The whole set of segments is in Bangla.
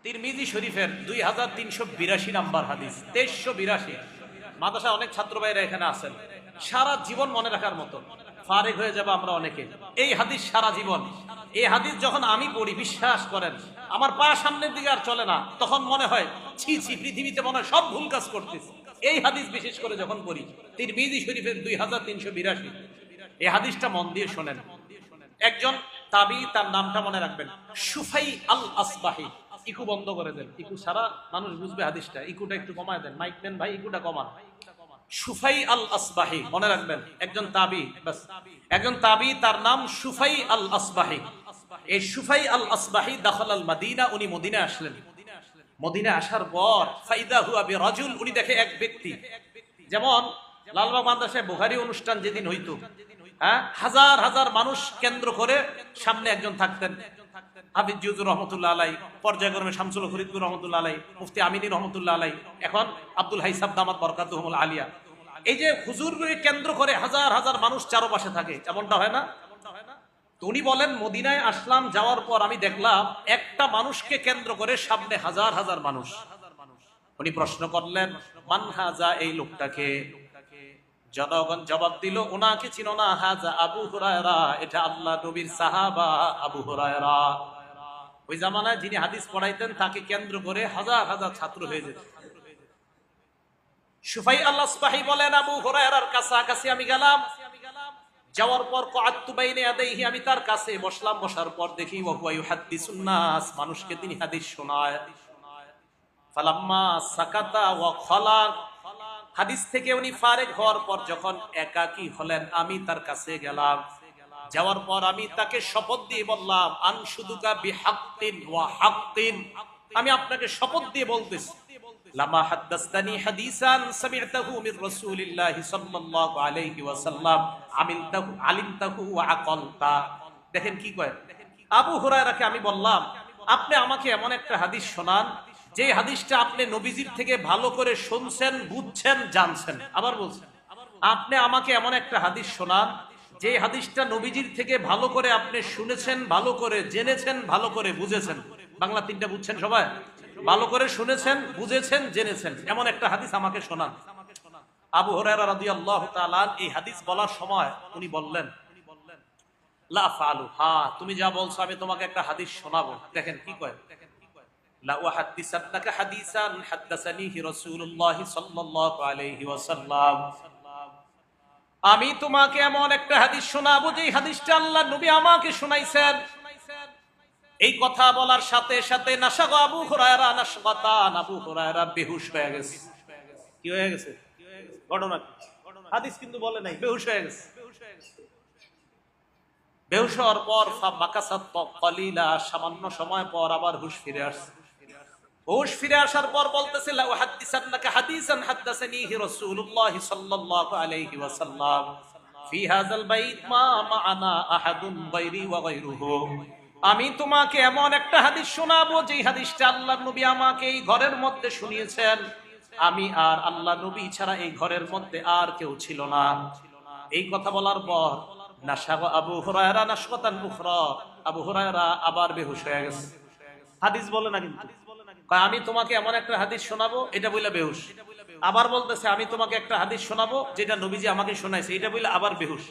তিরমিজি শরীফের 2382 নাম্বার হাদিস, 2382। মাদ্রাসা অনেক ছাত্র ভাইরা এখানে আছেন, সারা জীবন মনে রাখার মতো, ফারেক হয়ে যাবে আমরা অনেকে। এই হাদিস সারা জীবন, এই হাদিস যখন আমি পড়ি, বিশ্বাস করেন আমার পা সামনের দিকে আর চলে না, তখন মনে হয় ছি ছি, পৃথিবীতে মনে হয় সব ভুল কাজ করতেছি। এই হাদিস বিশেষ করে যখন পড়ি, তিরমিজি শরীফের 2382, এই হাদিসটা মন দিয়ে শোনেন। একজন তাবি, তার নামটা মনে রাখবেন, সুফাই আল আসবাহি। ইকু বন্ধ করে দেন, ইকু সারা মানুষ বুঝবে হাদিসটা, ইকুটা একটু কমায় দেন, মাইক নেন ভাই, ইকুটা কমান। সুফাই আল আসবাহি মনে রাখবেন, একজন তাবি, বাস একজন তাবি, তার নাম সুফাই আল আসবাহি। এই সুফাই আল আসবাহি দাখাল আল মদিনা, উনি মদিনা আসলেন। মদিনা আসার পর ফাইদা হুয়া বিরাজুল, উনি দেখে এক ব্যক্তি, যেমন লালবাগ মাদ্রাসায় বুখারী অনুষ্ঠান যেদিন হইতো, হ্যাঁ, হাজার হাজার মানুষ কেন্দ্র করে সামনে একজন থাকতেন, হাফিজ জিউজুর রহমতুল্লাহ আলাই, পর্যায়ক্রমে শামসুল ফরিদপুর রহমতুল্লাহ আলাই, মুফতি আমিনী রহমতুল্লাহ আলাই, এখন আব্দুল হাই সাব দামাত বরকাতুহুমুল আলিয়া। এই যে হুজুরকে কেন্দ্র করে হাজার হাজার মানুষ চারপাশে থাকে, এমনটা হয় না? তো উনি বলেন, মদিনায় আসলাম, যাওয়ার পর আমি দেখলাম একটা মানুষকে কেন্দ্র করে সামনে হাজার হাজার মানুষ। উনি প্রশ্ন করলেন, মান হাজা, এই লোকটাকে? জনগণ জবাব দিল, ওনাকে চিনো না? হাজা আবু হুরায়রা, এটা আল্লাহ নবীর সাহাবা আবু হুরায়রা। ওই জামানায় যিনি হাদিস পড়াইতেন, তাকে কেন্দ্র করে হাজার হাজার ছাত্র হয়ে যেত। সুফাই আল আসবাহি বলেন, আবু হুরায়রার কাছাকাছি আমি গেলাম, যাওয়ার পর কআতু বাইনা ইয়াদাইহি, আমি তার কাছে বসলাম, বসার পর দেখি ওয়া হুয়া ইউহাদ্দিসুন নাস, মানুষকে তিনি হাদিস শোনায়। ফালাম্মা সাকাতা ওয়া খালা, হাদিস থেকে উনি ফারেক হওয়ার পর যখন একাকী হলেন, আমি তার কাছে গেলাম, যাওয়ার পর আমি তাকে শপথ দিয়ে বললাম, আনশুদুকা বিহাক্কিন ওয়া হাক্কিন, আমি আপনাকে শপথ দিয়ে বলতেছি, লামা হাদাসতানি হাদিসান সামি'তাহু মির রাসূলিল্লাহি সাল্লাল্লাহু আলাইহি ওয়াসাল্লাম আলিমতাহু ওয়া আকালতা। দেখেন কি কয়, আবু হুরায়রাকে আমি বললাম, আপনি আমাকে এমন একটা হাদিস শোনান যে হাদিসটা আপনি নবীজির থেকে ভালো করে শুনছেন, বুঝছেন, জানছেন। আবার বলছেন, আপনি আমাকে এমন একটা হাদিস শোনান যে হাদিসটা নবীজির থেকে ভালো করে আপনি শুনেছেন, ভালো করে জেনেছেন, ভালো করে বুঝেছেন। বাংলা তিনটা বুঝছেন সবাই? ভালো করে শুনেছেন, বুঝেছেন, জেনেছেন, এমন একটা হাদিস আমাকে শোনান। আবু হুরায়রা রাদিয়াল্লাহু তাআলা এই হাদিস বলার সময় উনি বললেন, লা ফালু, হ্যাঁ তুমি যা বলছো আমি তোমাকে একটা হাদিস শোনাবো। দেখেন কি কয়, লা উহাদ্দিসান্নাকা হাদিসান হাদাসানিহি রাসূলুল্লাহ সাল্লাল্লাহু আলাইহি ওয়াসাল্লাম, আমি তোমাকে এমন একটা হাদিস শোনাবো যে হাদিসটা আল্লাহর নবী আমাকে শোনাইছেন। এই কথা বলার সাথে সাথে নাশাগা আবু হুরায়রা নাশগাতান, আবু হুরায়রা বেহুশ হয়ে গেছে। কি হয়ে গেছে? ঘটনা কি? হাদিস কিন্তু বলে নাই, বেহুশ হয়ে গেছে। বেহুশ হওয়ার পর ফামাকাসাত ক্বালিলা, সামান্য সময় পর আবার হুশ ফিরে আসছে। হুশ ফিরে আসার পর বলতেছে, লা উহাদ্দিসান্নাকা হাদিসান হাদাসানিহি রাসূলুল্লাহ সাল্লাল্লাহু আলাইহি ওয়াসাল্লাম ফি হাযাল বাইত মা মা'ানা আহাদুন গায়রি ওয়া গায়রুহু, আমি তোমাকে এমন একটা হাদিস শোনাবো যে হাদিসটা আল্লাহর নবী আমাকে এই ঘরের মধ্যে শুনিয়েছেন, আমি আর আল্লাহ নবী ছাড়া এই ঘরের মধ্যে আর কেউ ছিল না। এই কথা বলার পর নাশাগা আবু হুরায়রা নাশগাতান উখরা, আবু হুরায়রা আবার বেহুশ হয়ে গেছে। হাদিস বলে না কিন্তু, আমি তোমাকে এমন একটা হাদিস শোনাবো, এটা বলে বেহুশ। আবার বলতেছে, আমি তোমাকে একটা হাদিস শোনাবো যেটা নবীজি আমাকে শোনাইছে, এটা বলে আবার বেহুশ।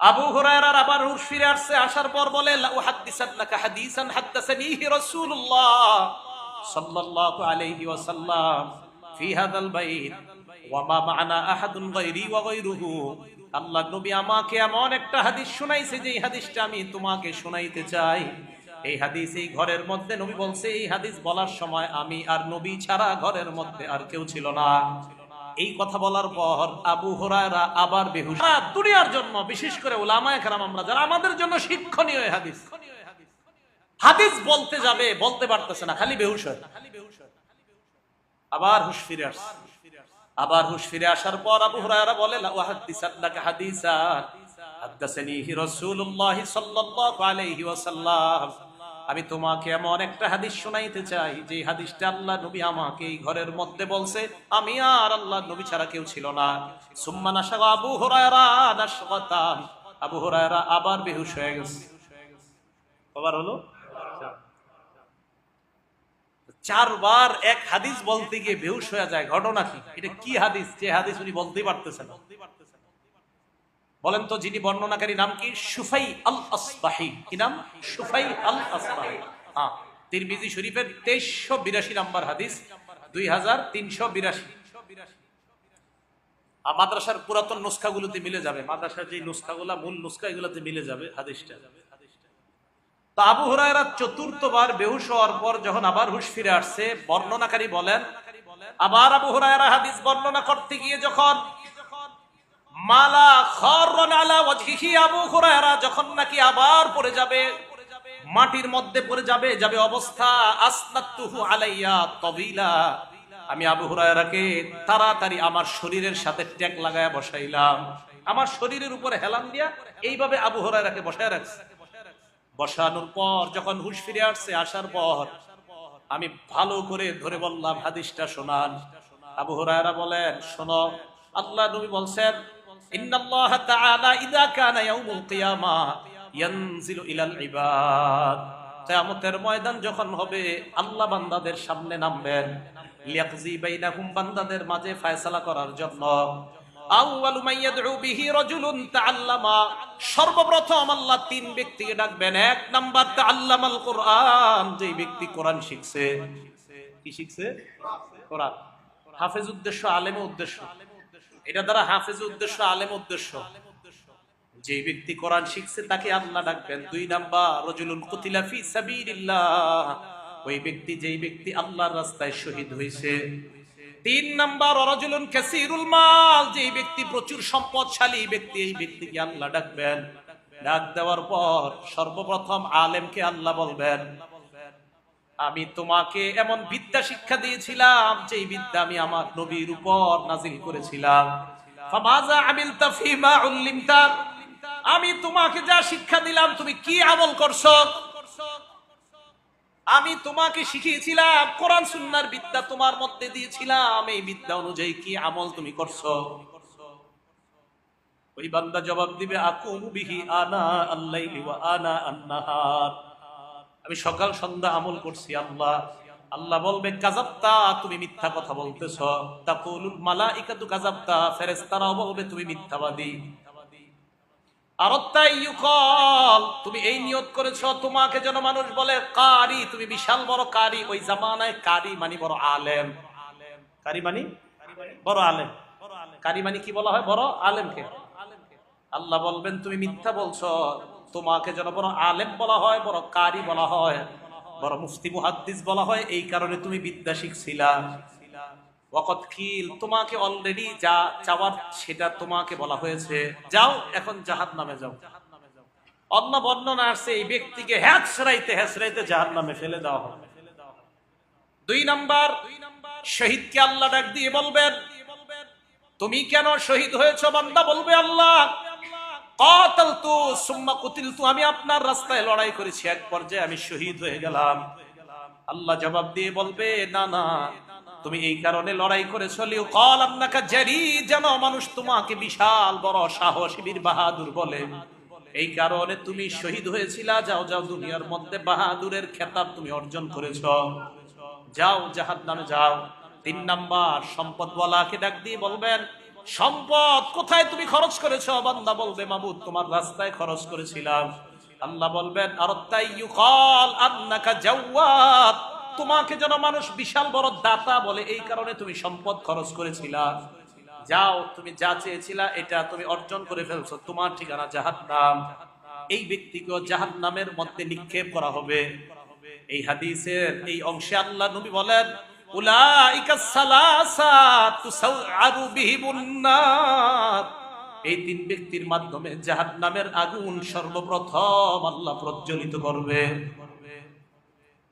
আবু হুরায়রার আবার হুশ ফিরে আসছে, আসার পর বলে, লা উহাদ্দিসান্নাকা হাদিসান হাদাসানিহি রাসূলুল্লাহ সাল্লাল্লাহু আলাইহি ওয়াসাল্লাম ফি হাযাল বাইত ওয়া মা মা'ানা আহাদুন গায়রি ওয়া গায়রুহু, আল্লাহর নবী আমাকে এমন একটা হাদিস শোনাইছে যে হাদিসটা আমি তোমাকে শোনাইতে চাই। এই হাদিস এই ঘরের মধ্যে, নবী বলছে এই হাদিস বলার সময় আমি আর নবী ছাড়া ঘরের মধ্যে আর কেউ ছিল না। এই কথা বলার পর আবু হুরায়রা আবার বেহুশ। দুনিয়ার জন্য, বিশেষ করে উলামায়ে কেরাম আমরা যারা, আমাদের জন্য শিক্ষণীয় এই হাদিস। হাদিস বলতে যাবে, বলতে পারতেছে না, খালি বেহুশ হয়। আবার হুশ ফিরে আসছে। আবার হুশ ফিরে আসার পর আবু হুরায়রা বলে, লা উহাদ্দিসান্নাকা হাদিসান হাদাসানিহি রাসূলুল্লাহ সাল্লাল্লাহু আলাইহি ওয়াসাল্লাম, আমি তোমাকে এমন একটা হাদিস শোনাইতে চাই যে হাদিসটা আল্লাহ নবী আমাকে এই ঘরের মধ্যে বলছে, আমি আর আল্লাহ নবী ছাড়া কেউ ছিল না। সুম্মা নাশাগা আবু হুরায়রা নাশগাতান, আবু হুরায়রা আবার বেহুশ হয়ে গেছে। কবার হলো? 4 বার এক হাদিস বলতে গিয়ে বেহুশ হয়ে যায়। ঘটনা কি? এটা কি হাদিস যে হাদিস উনি বলতেই পারতেছেন? বলেন তো যিনি বর্ণনাকারী নাম কি? সুফাই আল আসবাহি। কি নাম? সুফাই আল আসবাহি। হ্যাঁ, তিরমিজি শরীফের 2382 নম্বর হাদিস, 2382। মাদ্রাসার পুরাতন নুসখাগুলোতে মিলে যাবে, মাদ্রাসার যে নুসখাগুলা মূল নুসখা এগুলোতে মিলে যাবে হাদিসটা। তো আবু হুরায়রা 4বার বেহুশ হওয়ার পর যখন আবার হুশ ফিরে আসছে, বর্ণনাকারী বলেন আবার আবু হুরায়রা হাদিস বর্ণনা করতে গিয়ে যখন মালা খাররান আলা ওয়াজহিহি, আবু হুরায়রা যখন নাকি আবার পড়ে যাবে, মাটির মধ্যে পড়ে যাবে, যাবে অবস্থা আসনাতুহু আলাইয়া তাবিলা, আমি আবু হুরায়রাকে তাড়াতাড়ি আমার শরীরের সাথে ট্যাগ লাগায়া বসাইলাম, আমার শরীরের উপরে হেলান দিয়া এইভাবে আবু হুরায়রাকে বসায় রাখছি। বসানোর পর যখন হুশ ফিরে আসছে, আসার পর আমি ভালো করে ধরে বললাম হাদিসটা শোনান। আবু হুরায়রা বলেন, শোনো, আল্লাহ নবী বলছেন ইন্নাল্লাহ তাআলা ইযা কানা ইয়াউমুল কিয়ামা ইয়ানজিলু ইলাল ইবাদ, কিয়ামতের ময়দান যখন হবে আল্লাহ বান্দাদের সামনে নামবেন, লিয়াকজি বাইনাহুম, বান্দাদের মাঝে ফয়সালা করার জন্য। আউয়ালু মান ইয়াদউ বিহি রাজুলুন তাআল্লামা, সর্বপ্রথম আল্লাহ 3 ব্যক্তিকে ডাকবেন। 1 নাম্বার তাআল্লামাল কোরআন, যেই ব্যক্তি কোরআন শিখছে। কি শিখছে? কোরআন। হাফেজ উদ্দেশ্য, আলেম উদ্দেশ্য, এটা দ্বারা হাফেজ উদ্দেশ্য, আলেম উদ্দেশ্য। যেই ব্যক্তি কোরআন শিখছে তাকে আল্লাহ ডাকবেন। 2 নাম্বার রাজুলুন কুতিলা ফি সাবিলিল্লাহ, ওই ব্যক্তি যেই ব্যক্তি আল্লাহর রাস্তায় শহীদ হয়েছে। 3 নাম্বার রাজুলুন কাসীরুল মাল, যেই ব্যক্তি প্রচুর সম্পদশালী ব্যক্তি, এই ব্যক্তিকে আল্লাহ ডাকবেন। ডাক দেওয়ার পর সর্বপ্রথম আলেমকে আল্লাহ বলবেন, আমি তোমাকে এমন বিদ্যা শিক্ষা দিয়েছিলাম যেই বিদ্যা আমি আমার নবীর উপর নাজিল করেছিলাম। ফামাযা আমিলতা ফীমা উল্লিমতা, আমি তোমাকে যা শিক্ষা দিলাম তুমি কি আমল করছো? আমি তোমাকে শিখিয়েছিলাম কোরআন সুন্নাহর বিদ্যা তোমার মধ্যে দিয়েছিলাম, এই বিদ্যা অনুযায়ী কি আমল তুমি করছো? ওই বান্দা জবাব দিবে, আকুমু বিহি আনা আল-লাইলি ওয়া আনা আন-নাহার, আমি সকাল সন্ধ্যা আমল করছি আল্লাহ। আল্লাহ বলবে কাযাবতা, তুমি মিথ্যা কথা বলতেছো। তাকুলুল মালাইকাতু কাযাবতা, ফেরেশতারাও বলবে তুমি মিথ্যাবাদী। আরাত্তা ইউকাল, তুমি এই নিয়ত করেছো তোমাকে যেন মানুষ বলে কারি, তুমি বিশাল বড় কারি। ওই জামানায় কারি মানে বড় আলেম। কারি মানে বড় আলেম। কারি মানে কি বলা হয়? বড় আলেমকে। আল্লাহ বলবেন তুমি মিথ্যা বলছো, তোমাকে যেন বড় আলেম বলা হয়, বড় কারি বলা হয়, বড় মুফতি মুহাদ্দিস বলা হয়, এই কারণে তুমি বিদ্যা শিখছিলা। ওয়াকাত কিল, তোমাকে অলরেডি যা চাওয়ার সেটা তোমাকে বলা হয়েছে, যাও এখন জাহান্নামে যাও। অন্য বর্ণনা আসছে এই ব্যক্তিকে হেঁচড়াইতে হেঁচড়াইতে জাহান্নামে ফেলে দেওয়া হবে। 2 নাম্বার শহীদকে আল্লাহ ডাক দিয়ে বলবেন, তুমি কেন শহীদ হয়েছো? বান্দা বলবে আল্লাহ কাতালতু সুম্মা কুতিলতু, আমি আপনার রাস্তায় লড়াই করেছি, এক পর্যায়ে আমি শহীদ হয়ে গেলাম। আল্লাহ জবাব দিয়ে বলবে, না না, তুমি এই কারণে লড়াই করেছো লিউকাল আন্নাকা জারি, যেন মানুষ তোমাকে বিশাল বড় সাহসী বীর বাহাদুর বলে, এই কারণে তুমি শহীদ হয়েছিলা। যাও যাও, দুনিয়ার মধ্যে বাহাদুরের খেতাব তুমি অর্জন করেছো, যাও জাহান্নামে যাও। 3 নাম্বার সম্পদওয়ালাকে ডাক দিয়ে বলবেন, সম্পদ কোথায় তুমি খরচ করেছো? বান্দা বলবে মাবুদ তোমার রাস্তায় খরচ করেছিলাম। আল্লাহ বলবেন আরাত্তা ইউকাল আন্নাকা জাওয়াদ, তোমাকে যেন মানুষ বিশাল বড় দাতা বলে, এই কারণে তুমি সম্পদ খরচ করেছিলা। যাও, তুমি যা চেয়েছিলা এটা তুমি অর্জন করে ফেলছো, তোমার ঠিকানা জাহান্নাম। এই ব্যক্তিকে জাহান্নামের মধ্যে নিক্ষেপ করা হবে। এই হাদিসের এই অংশে আল্লাহ নবী বলেন, উলাইকা সালাসা তুসাউআরু বিহিমুন নার, এই 3 ব্যক্তির মাধ্যমে জাহান্নামের আগুন সর্বপ্রথম আল্লাহ প্রজ্বলিত করবে।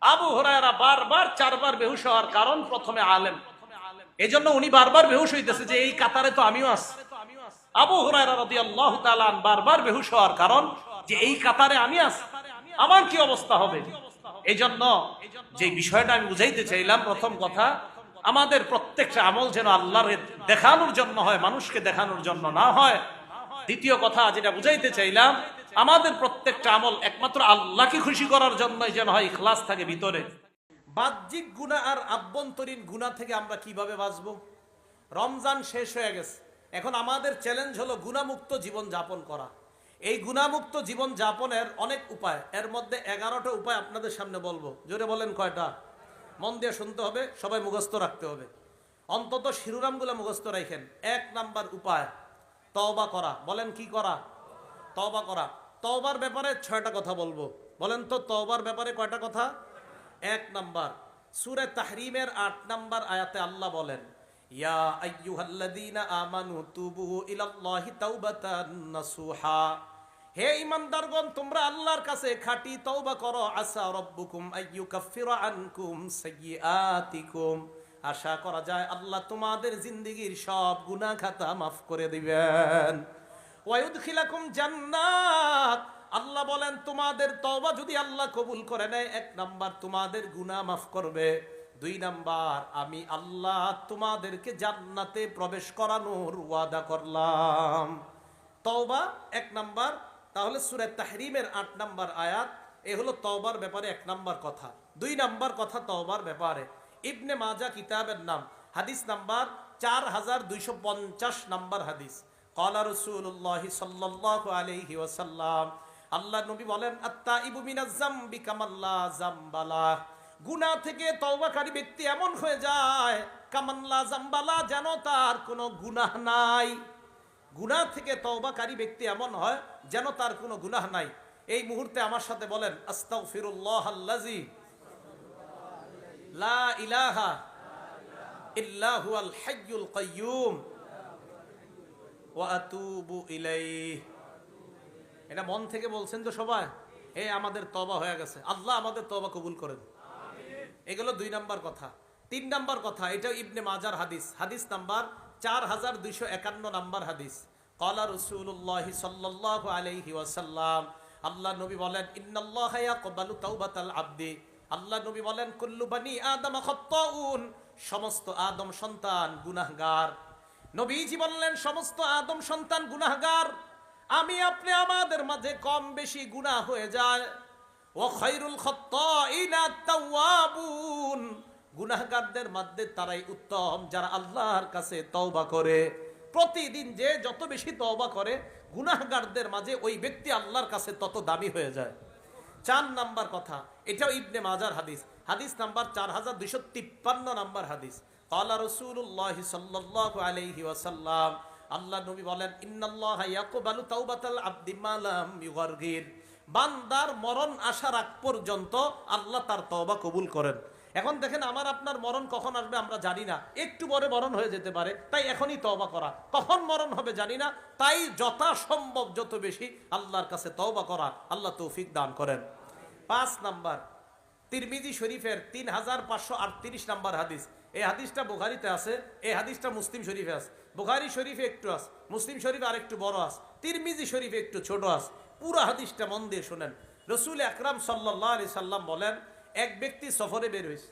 আবু হুরায়রা বারবার 4 বার বেহুশ হওয়ার কারণ প্রথমে আলেম, এজন্য উনি বারবার বেহুশ হইতেছে যে এই কাতারে তো আমিও আছি। আবু হুরায়রা রাদিয়াল্লাহু তাআলা বারবার বেহুশ হওয়ার কারণ যে এই কাতারে আমি আছি, আমার কি অবস্থা হবে। এজন্য যে বিষয়টা আমি বুঝাইতে চাইলাম, প্রথম কথা আমাদের প্রত্যেকটা আমল যেন আল্লাহর দেখানোর জন্য হয়, মানুষকে দেখানোর জন্য না হয়। দ্বিতীয় কথা যেটা বুঝাইতে চাইলাম, আমাদের প্রত্যেকটা আমল একমাত্র আল্লাহকে খুশি করার জন্যই যেন হয়, ইখলাস থাকে ভিতরে। বাহ্যিক গুনাহ আর আভ্যন্তরীণ গুনাহ থেকে আমরা কিভাবে বাঁচবো? রমজান শেষ হয়ে গেছে, এখন আমাদের চ্যালেঞ্জ হলো গুনাহমুক্ত জীবন যাপন করা। এই গুনাহমুক্ত জীবন যাপনের অনেক উপায়, এর মধ্যে 11টা উপায় আপনাদের সামনে বলবো। জোরে বলেন কয়টা? মন দিয়ে শুনতে হবে, সবাই মুখস্থ রাখতে হবে, অন্তত শিরোনামগুলো মুখস্থ রাখেন। 1 নাম্বার উপায় তওবা করা। বলেন কি করা? তওবা করা। তওবার ব্যাপারে 6টা কথা বলবো। বলেন তো তওবার ব্যাপারে কয়টা কথা? 1 নাম্বার, সূরা তাহরিমের 8 নাম্বার আয়াতে আল্লাহ বলেন, ইয়া আইয়ুহাল্লাযীনা আমানু তুবু ইলাল্লাহি তাওবাতান নাসুহা। হে ঈমানদারগণ, তোমরা আল্লাহর কাছে খাঁটি তওবা করো। আসা রাব্বুকুম আইয়ুকাফিরা আনকুম সাইয়্যাতিকুম। আশা করা যায় আল্লাহ তোমাদের জিন্দেগীর সব গুনাহ খাতা মাফ করে দিবেন। ওয়া ইউদখিলাকুম জান্নাত। আল্লাহ বলেন তোমাদের তওবা যদি আল্লাহ কবুল করে নেয়, 1 নাম্বার তোমাদের গুনাহ মাফ করবে, 2 নাম্বার আমি আল্লাহ তোমাদেরকে জান্নাতে প্রবেশ করানোর ওয়াদা করলাম। তওবা 1 নাম্বার। তাহলে সূরা তাহরিমের 8 নাম্বার আয়াত, এ হলো তওবার ব্যাপারে 1 নাম্বার কথা। 2 নাম্বার কথা তওবার ব্যাপারে, ইবনে মাজাহ কিতাবের নাম, হাদিস নাম্বার 4250 নাম্বার হাদিস। ক্বালা রাসূলুল্লাহ সাল্লাল্লাহু আলাইহি ওয়াসাল্লাম, আল্লাহ নবী বলেন, আত-তাইবু মিনাজ যামবি কামাল্লা যামবালা। গুনাহ থেকে তওবাকারী ব্যক্তি এমন হয়ে যায় কামাল্লা যামবালা, যেন তার কোনো গুনাহ নাই। গুনাহ থেকে তওবাকারী ব্যক্তি এমন হয় যেন তার কোনো গুনাহ নাই। এই মুহূর্তে আমার সাথে বলেন, আস্তাগফিরুল্লাহাল্লাযী লা ইলাহা ইল্লা হুয়াল হাইয়ুল কাইয়্যুম ওয়া আতুবু ইলাইহি। এটা মন থেকে বলছেন তো সবাই? আমাদের তওবা হয়ে গেছে, আল্লাহ আমাদের তওবা কবুল করেন। এগুলো 2 নাম্বার কথা। 3 নাম্বার কথা, এটা ইবনে মাজার হাদিস, হাদিস নাম্বার 4251 নাম্বার হাদিস। ক্বালা রাসূলুল্লাহ সাল্লাল্লাহু আলাইহি ওয়াসাল্লাম, আল্লাহ নবী বলেন, ইন্নাল্লাহা ইয়াকবালু তাওবাতাল আবদি। আল্লাহ নবী বলেন, কুল্লু বানি আদম খাত্তাউন। সমস্ত আদম সন্তান গুনাহগার। নবীজি বললেন, সমস্ত আদম সন্তান গুনাহগার। আমি আপনি আমাদের মাঝে কম বেশি গুনাহ হয়ে যায়। ওয়া খায়রুল খাত্তাইনা আত-তাওয়াবুন। গুনাহগারদের মধ্যে তারাই উত্তম যারা আল্লাহর কাছে তওবা করে। প্রতিদিন যে যত বেশি তওবা করে, গুনাহগারদের মাঝে ওই ব্যক্তি আল্লাহর কাছে তত দামি হয়ে যায়। 4 নাম্বার কথা, এটাও ইবনে মাজার হাদিস, হাদিস নাম্বার 4253 নাম্বার হাদিস। ক্বালা রাসূলুল্লাহ সাল্লাল্লাহু আলাইহি ওয়াসাল্লাম, আল্লাহ নবী বলেন, ইন্নাল্লাহা ইয়াকবালু তাওবাতাল আবদি মা লাম ইউগারগির। বান্দার মরণ আসার আগ পর্যন্ত আল্লাহ তার তওবা কবুল করেন। এখন দেখেন, আমার আপনার মরণ কখন আসবে আমরা জানি না, একটু পরে মরণ হয়ে যেতে পারে, তাই এখনই তওবা করা। কখন মরণ হবে জানি না, তাই যথাসম্ভব যত বেশি আল্লাহর কাছে তওবা করা। আল্লাহ তৌফিক দান করেন। 5 নাম্বার, তিরমিজি শরীফের 3538 নাম্বার হাদিস। এই হাদিসটা বুখারীতে আছে, এই হাদিসটা মুসলিম শরীফে আছে। বুখারী শরীফে একটু আছে, মুসলিম শরীফে আরেকটু বড় আছে, তিরমিজি শরীফে একটু ছোট আছে। পুরো হাদিসটা মন দিয়ে শুনেন। রাসূল আকরাম সাল্লাল্লাহু আলাইহি সাল্লাম বলেন, এক ব্যক্তি সফরে বের হয়েছে।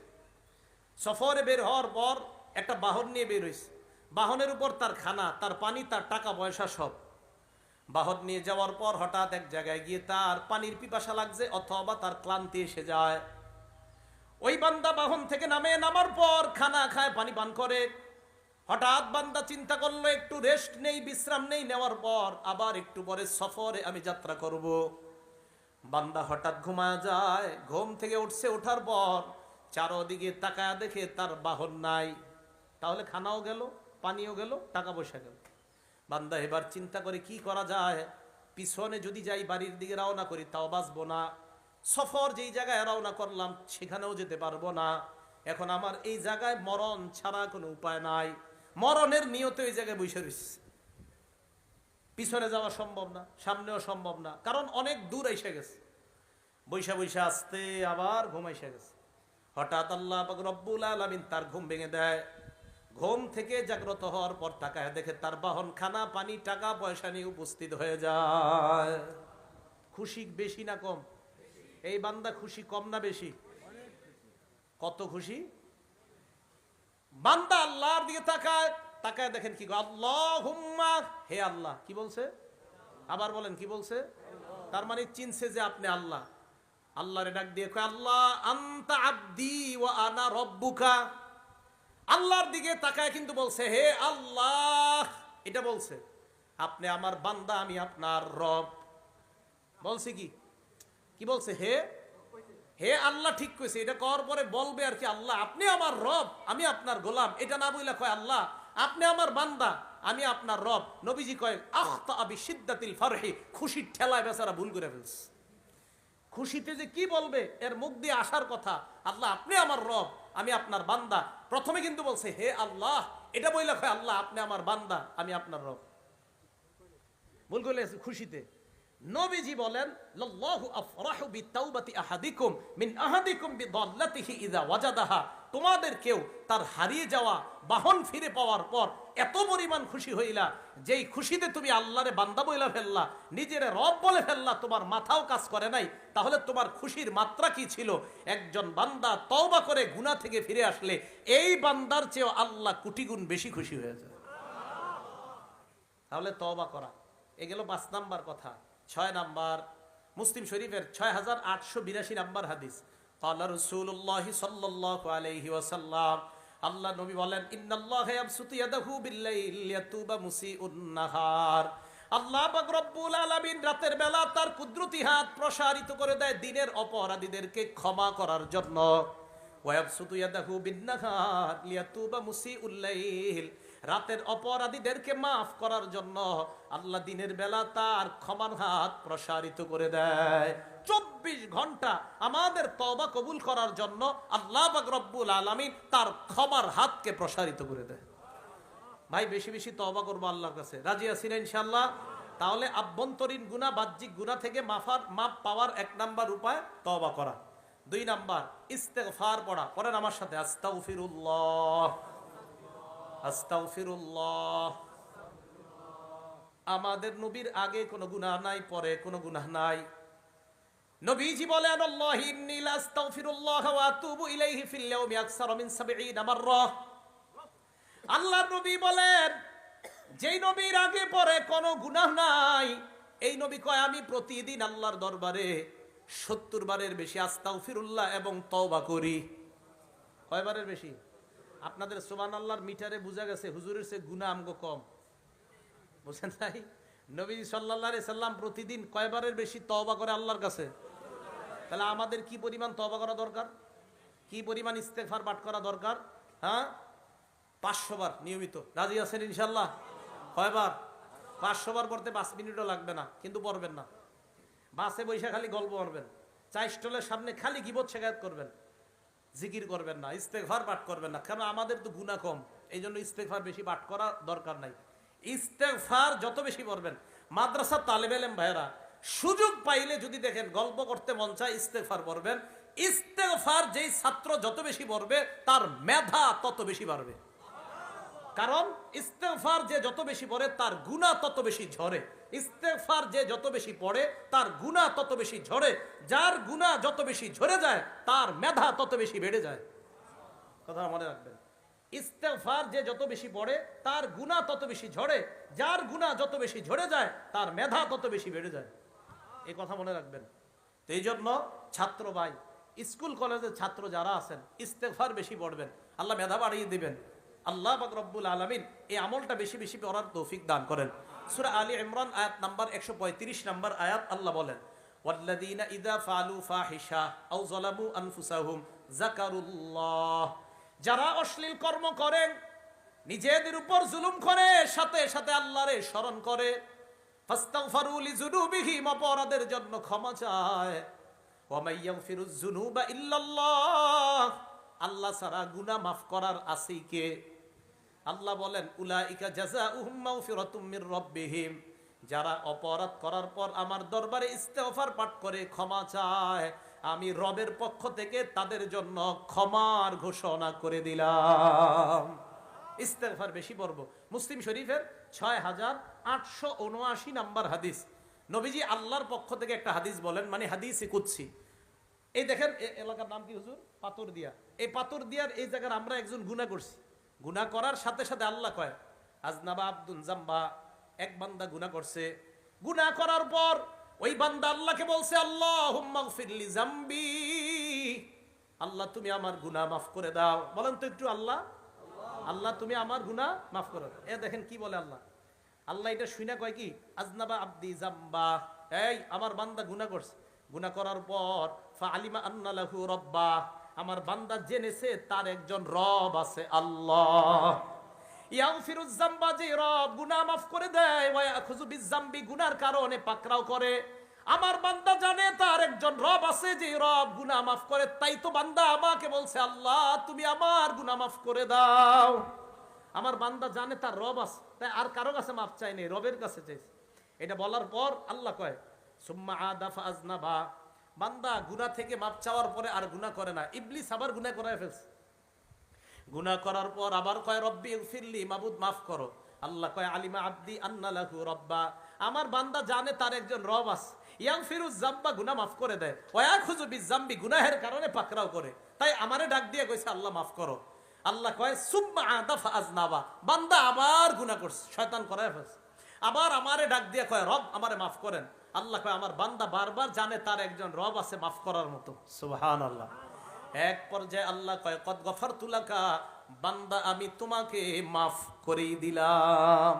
সফরে বের হওয়ার পর একটা বাহন নিয়ে বের হয়েছে। বাহনের উপর তার খানা, তার পানি, তার টাকা পয়সা সব। বাহন নিয়ে যাওয়ার পর হঠাৎ এক জায়গায় গিয়ে তার পানির পিপাসা লাগছে অথবা তার ক্লান্তি এসে যায়। ওই বান্দা বাহন থেকে নামার পর খানা খায়, পানি পান করে। হঠাৎ বান্দা চিন্তা করলো, একটু রেস্ট নেই, বিশ্রাম নেই, নেওয়ার পর আবার একটু পরে সফরে আমি যাত্রা করব। বান্দা হঠাৎ ঘুমায় যায়। ঘুম থেকে উঠছে, ওঠার পর চারদিকে তাকায় দেখে তার বাহন নাই। তাহলে খানাও গেল, পানিও গেল, টাকা পয়সা গেল। বান্দা এবার চিন্তা করে কি করা যায়। পিছনে যদি যাই, বাড়ির দিকে রওনা করি, তাও বাঁচবো না। সফর যেই জায়গায় রওনা করলাম সেখানেও যেতে পারবো না। এখন আমার এই জায়গায় মরণ ছাড়া কোনো উপায় নাই। মরণের নিয়তে ওই জায়গায় বসে রয়েছে। পিছনে যাওয়া সম্ভব না, সামনেও সম্ভব না, কারণ অনেক দূর এসে গেছে। বৈশা বৈশা আসতে আবার ঘুম এসে গেছে। হঠাৎ আল্লাহ পাক রব্বুল আলামিন তার ঘুম ভেঙে দেয়। ঘুম থেকে জাগ্রত হওয়ার পর তাকায় দেখে তার বাহন খানা, পানি, টাকা পয়সা নিয়ে উপস্থিত হয়ে যায়। খুশি বেশি না কম? এই বান্দা খুশি কম না বেশি? কত খুশি বান্দা! আল্লাহর দিকে তাকায়, তাকায় দেখেন কি, আল্লাহুম্মা, হে আল্লাহ। কি বলছে? আবার বলেন, কি বলছে? তার মানে চিনছে যে আপনি আল্লাহ। আল্লাহরে ডাক দিয়ে কয়, আল্লাহ আনতা আব্দি ওয়া আনা রব্বুকা। আল্লাহর দিকে তাকায় কিন্তু বলছে, হে আল্লাহ, এটা বলছে আপনি আমার বান্দা, আমি আপনার রব। বলছে কি কি বলছে? হে হে আল্লাহ, ঠিক কইছে। এটা করার পরে বলবে আর কি, আল্লাহ আপনি আমার রব, আমি আপনার গোলাম। এটা না বইলা কয়, আল্লাহ আপনি আমার বান্দা, আমি আপনার রব। নবীজি কয়, আখতা বিশিদ্দাতিল ফারহি, খুশির ঠেলায় বেচারা ভুল করে ফেলছে। খুশিতে যে কি বলবে, এর মুখ দিয়ে আসার কথা, আল্লাহ আপনি আমার রব, আমি আপনার বান্দা। প্রথমে কিন্তু বলছে হে আল্লাহ, এটা বইলা কয়, আল্লাহ আপনি আমার বান্দা, আমি আপনার রব। ভুল করলে খুশিতে। নবীজি বলেন, লাল্লাহু আফরাহু বিতাওবাতি আহাদিকুম মিন আহাদিকুম বিদাল্লাতিহি ইযা ওয়াজাদাহা। তোমাদের কেউ তার হারিয়ে যাওয়া বাহন ফিরে পাওয়ার পর এত পরিমাণ খুশি হইলা, যেই খুশিতে তুমি আল্লাহরে বান্দা বইলা ফেললা, নিজেরে রব বলে ফেললা, তোমার মাথাও কাজ করে নাই, তাহলে তোমার খুশির মাত্রা কি ছিল? একজন বান্দা তওবা করে গুনাহ থেকে ফিরে আসলে এই বান্দার চেয়েও আল্লাহ কোটি গুণ বেশি খুশি হয়ে যায়। তাহলে তওবা করা। এ গেল 5 নাম্বার কথা। 6 নাম্বার, মুসলিম শরীফের 6882 নাম্বার হাদিস। ক্বালা রাসূলুল্লাহ সাল্লাল্লাহু আলাইহি ওয়াসাল্লাম, আল্লাহ নবী বলেন, ইন্নাল্লাহা ইয়াবসুতু ইয়াদাহু বিল-লাইল লিয়াতুবা মুসিউন নাহার। আল্লাহ পাক রব্বুল আলামিন রাতের বেলা তার কুদরতি হাত প্রসারিত করে দেয় দিনের অপরাধীদেরকে ক্ষমা করার জন্য। ওয়া ইয়াবসুতু ইয়াদাহু বিন-নাহার লিয়াতুবা মুসিউল লাইল, রাতের অপরাধীদেরকে মাফ করার জন্য আল্লাহ দিনের বেলা তার ক্ষমার হাত প্রসারিত করে দেয়। 24 ঘন্টা আমাদের তওবা কবুল করার জন্য আল্লাহ পাক রব্বুল আলামিন তার ক্ষমার হাতকে প্রসারিত করে দেয়। ভাই বেশি বেশি তওবা করবো আল্লাহর কাছে, রাজি আছেন ইনশাআল্লাহ? তাহলে আভ্যন্তরীণ গুনাহ, বাহ্যিক গুনাহ থেকে মাফ পাওয়ার 1 নাম্বার উপায় তওবা করা। 2 নাম্বার ইস্তেগফার পড়া। পড়েন আমার সাথে, আস্তাগফিরুল্লাহ আস্তাগফিরুল্লাহ। আমাদের নবীর আগে কোনো গুনাহ নাই, পরে কোনো গুনাহ নাই। নবীজি বলেন, আল্লাহি ইন্নী লা আস্তাগফিরুল্লাহ ওয়া আতুবু ইলাইহি ফিল ইয়াউমি আকসারা মিন 70 মাররা। আল্লাহর নবী বলেন, যেই নবীর আগে পরে কোনো গুনাহ নাই, এই নবী কয় আমি প্রতিদিন আল্লাহর দরবারে 70 বারের বেশি আস্তাগফিরুল্লাহ এবং তওবা করি। কয়বারের বেশি? আপনাদের সুবহানাল্লাহর মিটারে বোঝা গেছে হুজুরের চেয়ে গুনাহ আমগো কম, বুঝেন নাই? নবী সাল্লাল্লাহু আলাইহি সাল্লাম প্রতিদিন কয়বারের বেশি তওবা করে আল্লাহর কাছে? তাহলে আমাদের কি পরিমাণ তওবা করা দরকার, কি পরিমাণ ইস্তেগফার পাঠ করা দরকার? হ্যাঁ, 500 বার নিয়মিত। রাজি আছেন ইনশাআল্লাহ? কয়বার? 500 বার পড়তে 5 মিনিটও লাগবে না, কিন্তু পড়বেন না। বাসে বসে খালি গল্প করবেন, চা স্টলের সামনে খালি গীবত শিকায়াত করবেন, জিকির করবেন না, ইস্তেগফার পাঠ করবেন না। কারণ আমাদের তো গুনাহ কম, এই জন্য ইস্তেগফার বেশি পাঠ করা দরকার নাই। ইস্তেগফার যত বেশি পড়বেন, মাদ্রাসা তালেবে ইলম ভাইরা সুযোগ পাইলে যদি দেখেন গল্প করতে মন চায়, ইস্তেগফার পড়বেন। ইস্তেগফার যেই ছাত্র যত বেশি পড়বে তার মেধা তত বেশি বাড়বে। কারণ ইস্তেগফার যে যত বেশি পড়ে তার গুনাহ তত বেশি ঝরে। ইস্তেগফার যে যত বেশি পড়ে তার গুনাহ তত বেশি ঝরে। যার গুনাহ যত বেশি ঝরে যায় তার মেধা তত বেশি বেড়ে যায়। কথা মনে রাখবেন, ইস্তেগফার যে যত বেশি পড়ে তার গুনাহ তত বেশি ঝরে। যার গুনাহ যত বেশি ঝরে যায় তার মেধা তত বেশি বেড়ে যায়। এই কথা মনে রাখবেন। তো এই জন্য ছাত্র ভাই, স্কুল কলেজের ছাত্র যারা আছেন, ইস্তেগফার বেশি পড়বেন, আল্লাহ মেধা বাড়িয়ে দিবেন। আল্লাহ পাক রব্বুল আলামিন এই আমলটা বেশি বেশি পড়ার তৌফিক দান করেন। সূরা আলী ইমরান আয়াত নাম্বার 135 নাম্বার আয়াত, আল্লাহ বলেন, ওয়াল্লাযীনা ইযা ফাআলু ফাহিশা আও যালামু আনফুসাহুম যাকারুল্লাহ। যারা অশ্লীল কর্ম করেন, নিজেদের উপর জুলুম করে, সাথে সাথে আল্লাহরে স্মরণ করে, ফাস্তাগফারু লিযুনুবিহিম, অপরাধের জন্য ক্ষমা চায়, ওয়া মাইয়াগফিরুয যুনুবা ইল্লাল্লাহ, আল্লাহ ছাড়া গুনাহ মাফ করার আছে কে? আল্লাহ বলেন, উলাইকা জাযাউহুম মাগফিরাতুম মির রাব্বিহিম, যারা অপরাধ করার পর আমার দরবারে ইস্তেগফার পাঠ করে ক্ষমা চায়, আমি রবের পক্ষ থেকে তাদের জন্য ক্ষমার ঘোষণা করে দিলাম। ইস্তেগফার বেশি পড়ব। মুসলিম শরীফের 6879 নাম্বার হাদিস। নবীজি আল্লাহর পক্ষ থেকে একটা হাদিস বলেন, মানে হাদিসে কুদসি। এই দেখেন, এলাকার নাম কি হুজুর? পাথরদিয়া। এই পাথরদিয়ার এই জায়গার আমরা একজন গুনাহ করছি। গুনাহ করার সাথে সাথে আল্লাহ কয়, আজনাবা আব্দুন জাম্বা, এক বান্দা গুনাহ করছে। গুনাহ করার পর ওই বান্দা আল্লাহকে বলছে, আল্লাহুম্মা গফিরলি যামবি, আল্লাহ তুমি আমার গুনাহ মাফ করে দাও। বলেন তো একটু, আল্লাহ আল্লাহ তুমি আমার গুনাহ মাফ করো। এ দেখেন কি বলে আল্লাহ। আল্লাহ এটা শুনে কয় কি, আজনাবা আব্দি জাম্বা, এই আমার বান্দা গুনাহ করছে, গুনাহ করার পর ফাআলিমা আন্না লাহু রাব্বা, আমার বান্দা জেনেছে তার একজন রব আছে, আল্লাহ। ইয়াগফিরুজ যামবা, যে রব গুনাহ মাফ করে দেয়, ওয়া ইয়াখুযু বিযামবি, গুনার কারণে পাকড়াও করে। আমার বান্দা জানে তার একজন রব আছে, যে রব গুনাহ মাফ করে, তাই তো বান্দা আমাকে বলছে, আল্লাহ তুমি আমার গুনাহ মাফ করে দাও। আমার বান্দা জানে তার রব আছে, তাই আর কারো কাছে মাফ চাই নেই, রবের কাছে চাইছে। এটা বলার পর আল্লাহ কয়, সুম্মা আদা ফাআজনাবা, বান্দা গুনাহ থেকে মাফ চাওয়ার পরে আর গুনাহ করে না। ইবলিস আবার গুনাহ করায় ফেলছে। গুনাহ করার পর আবার কয়, রব্বি ইগফিরলি, মাবুদ মাফ করো। আল্লাহ কয়, আলিমা আব্দি আন্না লাহু রাব্বা, আমার বান্দা জানে তার একজন রব আছে, ইয়াগফিরুজ যামবা, গুনাহ মাফ করে দেয়, ওয়া ইয়াখুযু বিযামবি, গুনাহের কারণে পাকড়াও করে। তাই আমারে ডাক দিয়ে কইছে, আল্লাহ মাফ করো। আল্লাহ কয়, সুম্মা আদা ফাআজনাবা, বান্দা আবার গুনাহ করছে, শয়তান করায় ফেলছে। আবার আমারে ডাক দিয়ে কয়, রব আমারে মাফ করেন। আল্লাহ কয়, আমার বান্দা বারবার জানে তার একজন রব আছে মাফ করার মতো। সুবহানাল্লাহ। এক পর্যায়ে আল্লাহ কয়, কদ গফারতু লাকা, বান্দা আমি তোমাকে মাফ করে দিলাম,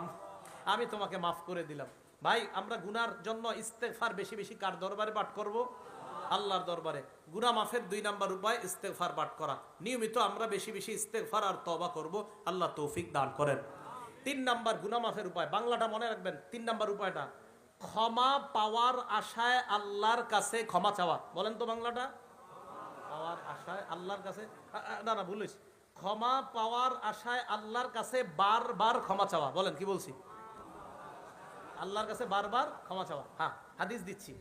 আমি তোমাকে মাফ করে দিলাম। ভাই, আমরা গুনার জন্য ইস্তেগফার বেশি বেশি কার দরবারে পাঠ করব? আল্লাহর দরবারে। গুনাহ মাফের 2 নাম্বার উপায় ইস্তেগফার পাঠ করা। নিয়মিত আমরা বেশি বেশি ইস্তেগফার আর তওবা করব, আল্লাহ তৌফিক দান করেন। 3 নাম্বার গুনাহ মাফের উপায়, বাংলাটা মনে রাখবেন। 3 নাম্বার উপায়টা, ক্ষমা পাওয়ার আশায় আল্লাহর কাছে ক্ষমা চাওয়া। বলেন তো বাংলাটা, পাওয়ার আশায় আল্লাহর কাছে, না না ভুল হয়েছে, ক্ষমা পাওয়ার আশায় আল্লাহর কাছে বারবার ক্ষমা চাওয়া। বলেন কি বলছি, আল্লাহর কাছে বারবার ক্ষমা চাওয়া। হ্যাঁ, হাদিস দিচ্ছি,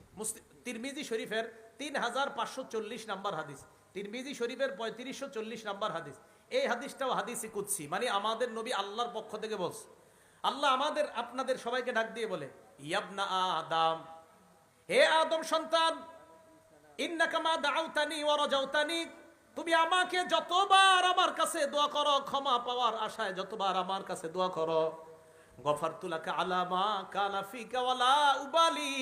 তিরমিজি শরীফের 3540 নাম্বার হাদিস, তিরমিজি শরীফের 3540 নাম্বার হাদিস। এই হাদিসটাও হাদিসে কুদসি, মানে আমাদের নবী আল্লাহর পক্ষ থেকে বলছে। আল্লাহ আমাদের আপনাদের সবাইকে ডাক দিয়ে বলে, ইয়াবনা আদম, হে আদম সন্তান, ইন্নাকা মা দাউতানি ওয়া রাজাউতানি, তুমি আমাকে যতবার আমার কাছে দোয়া করো, ক্ষমা পাওয়ার আশায় যতবার আমার কাছে দোয়া করো, গফারতু লাকা আলা মা কানা ফিকা ওয়ালা উবালি,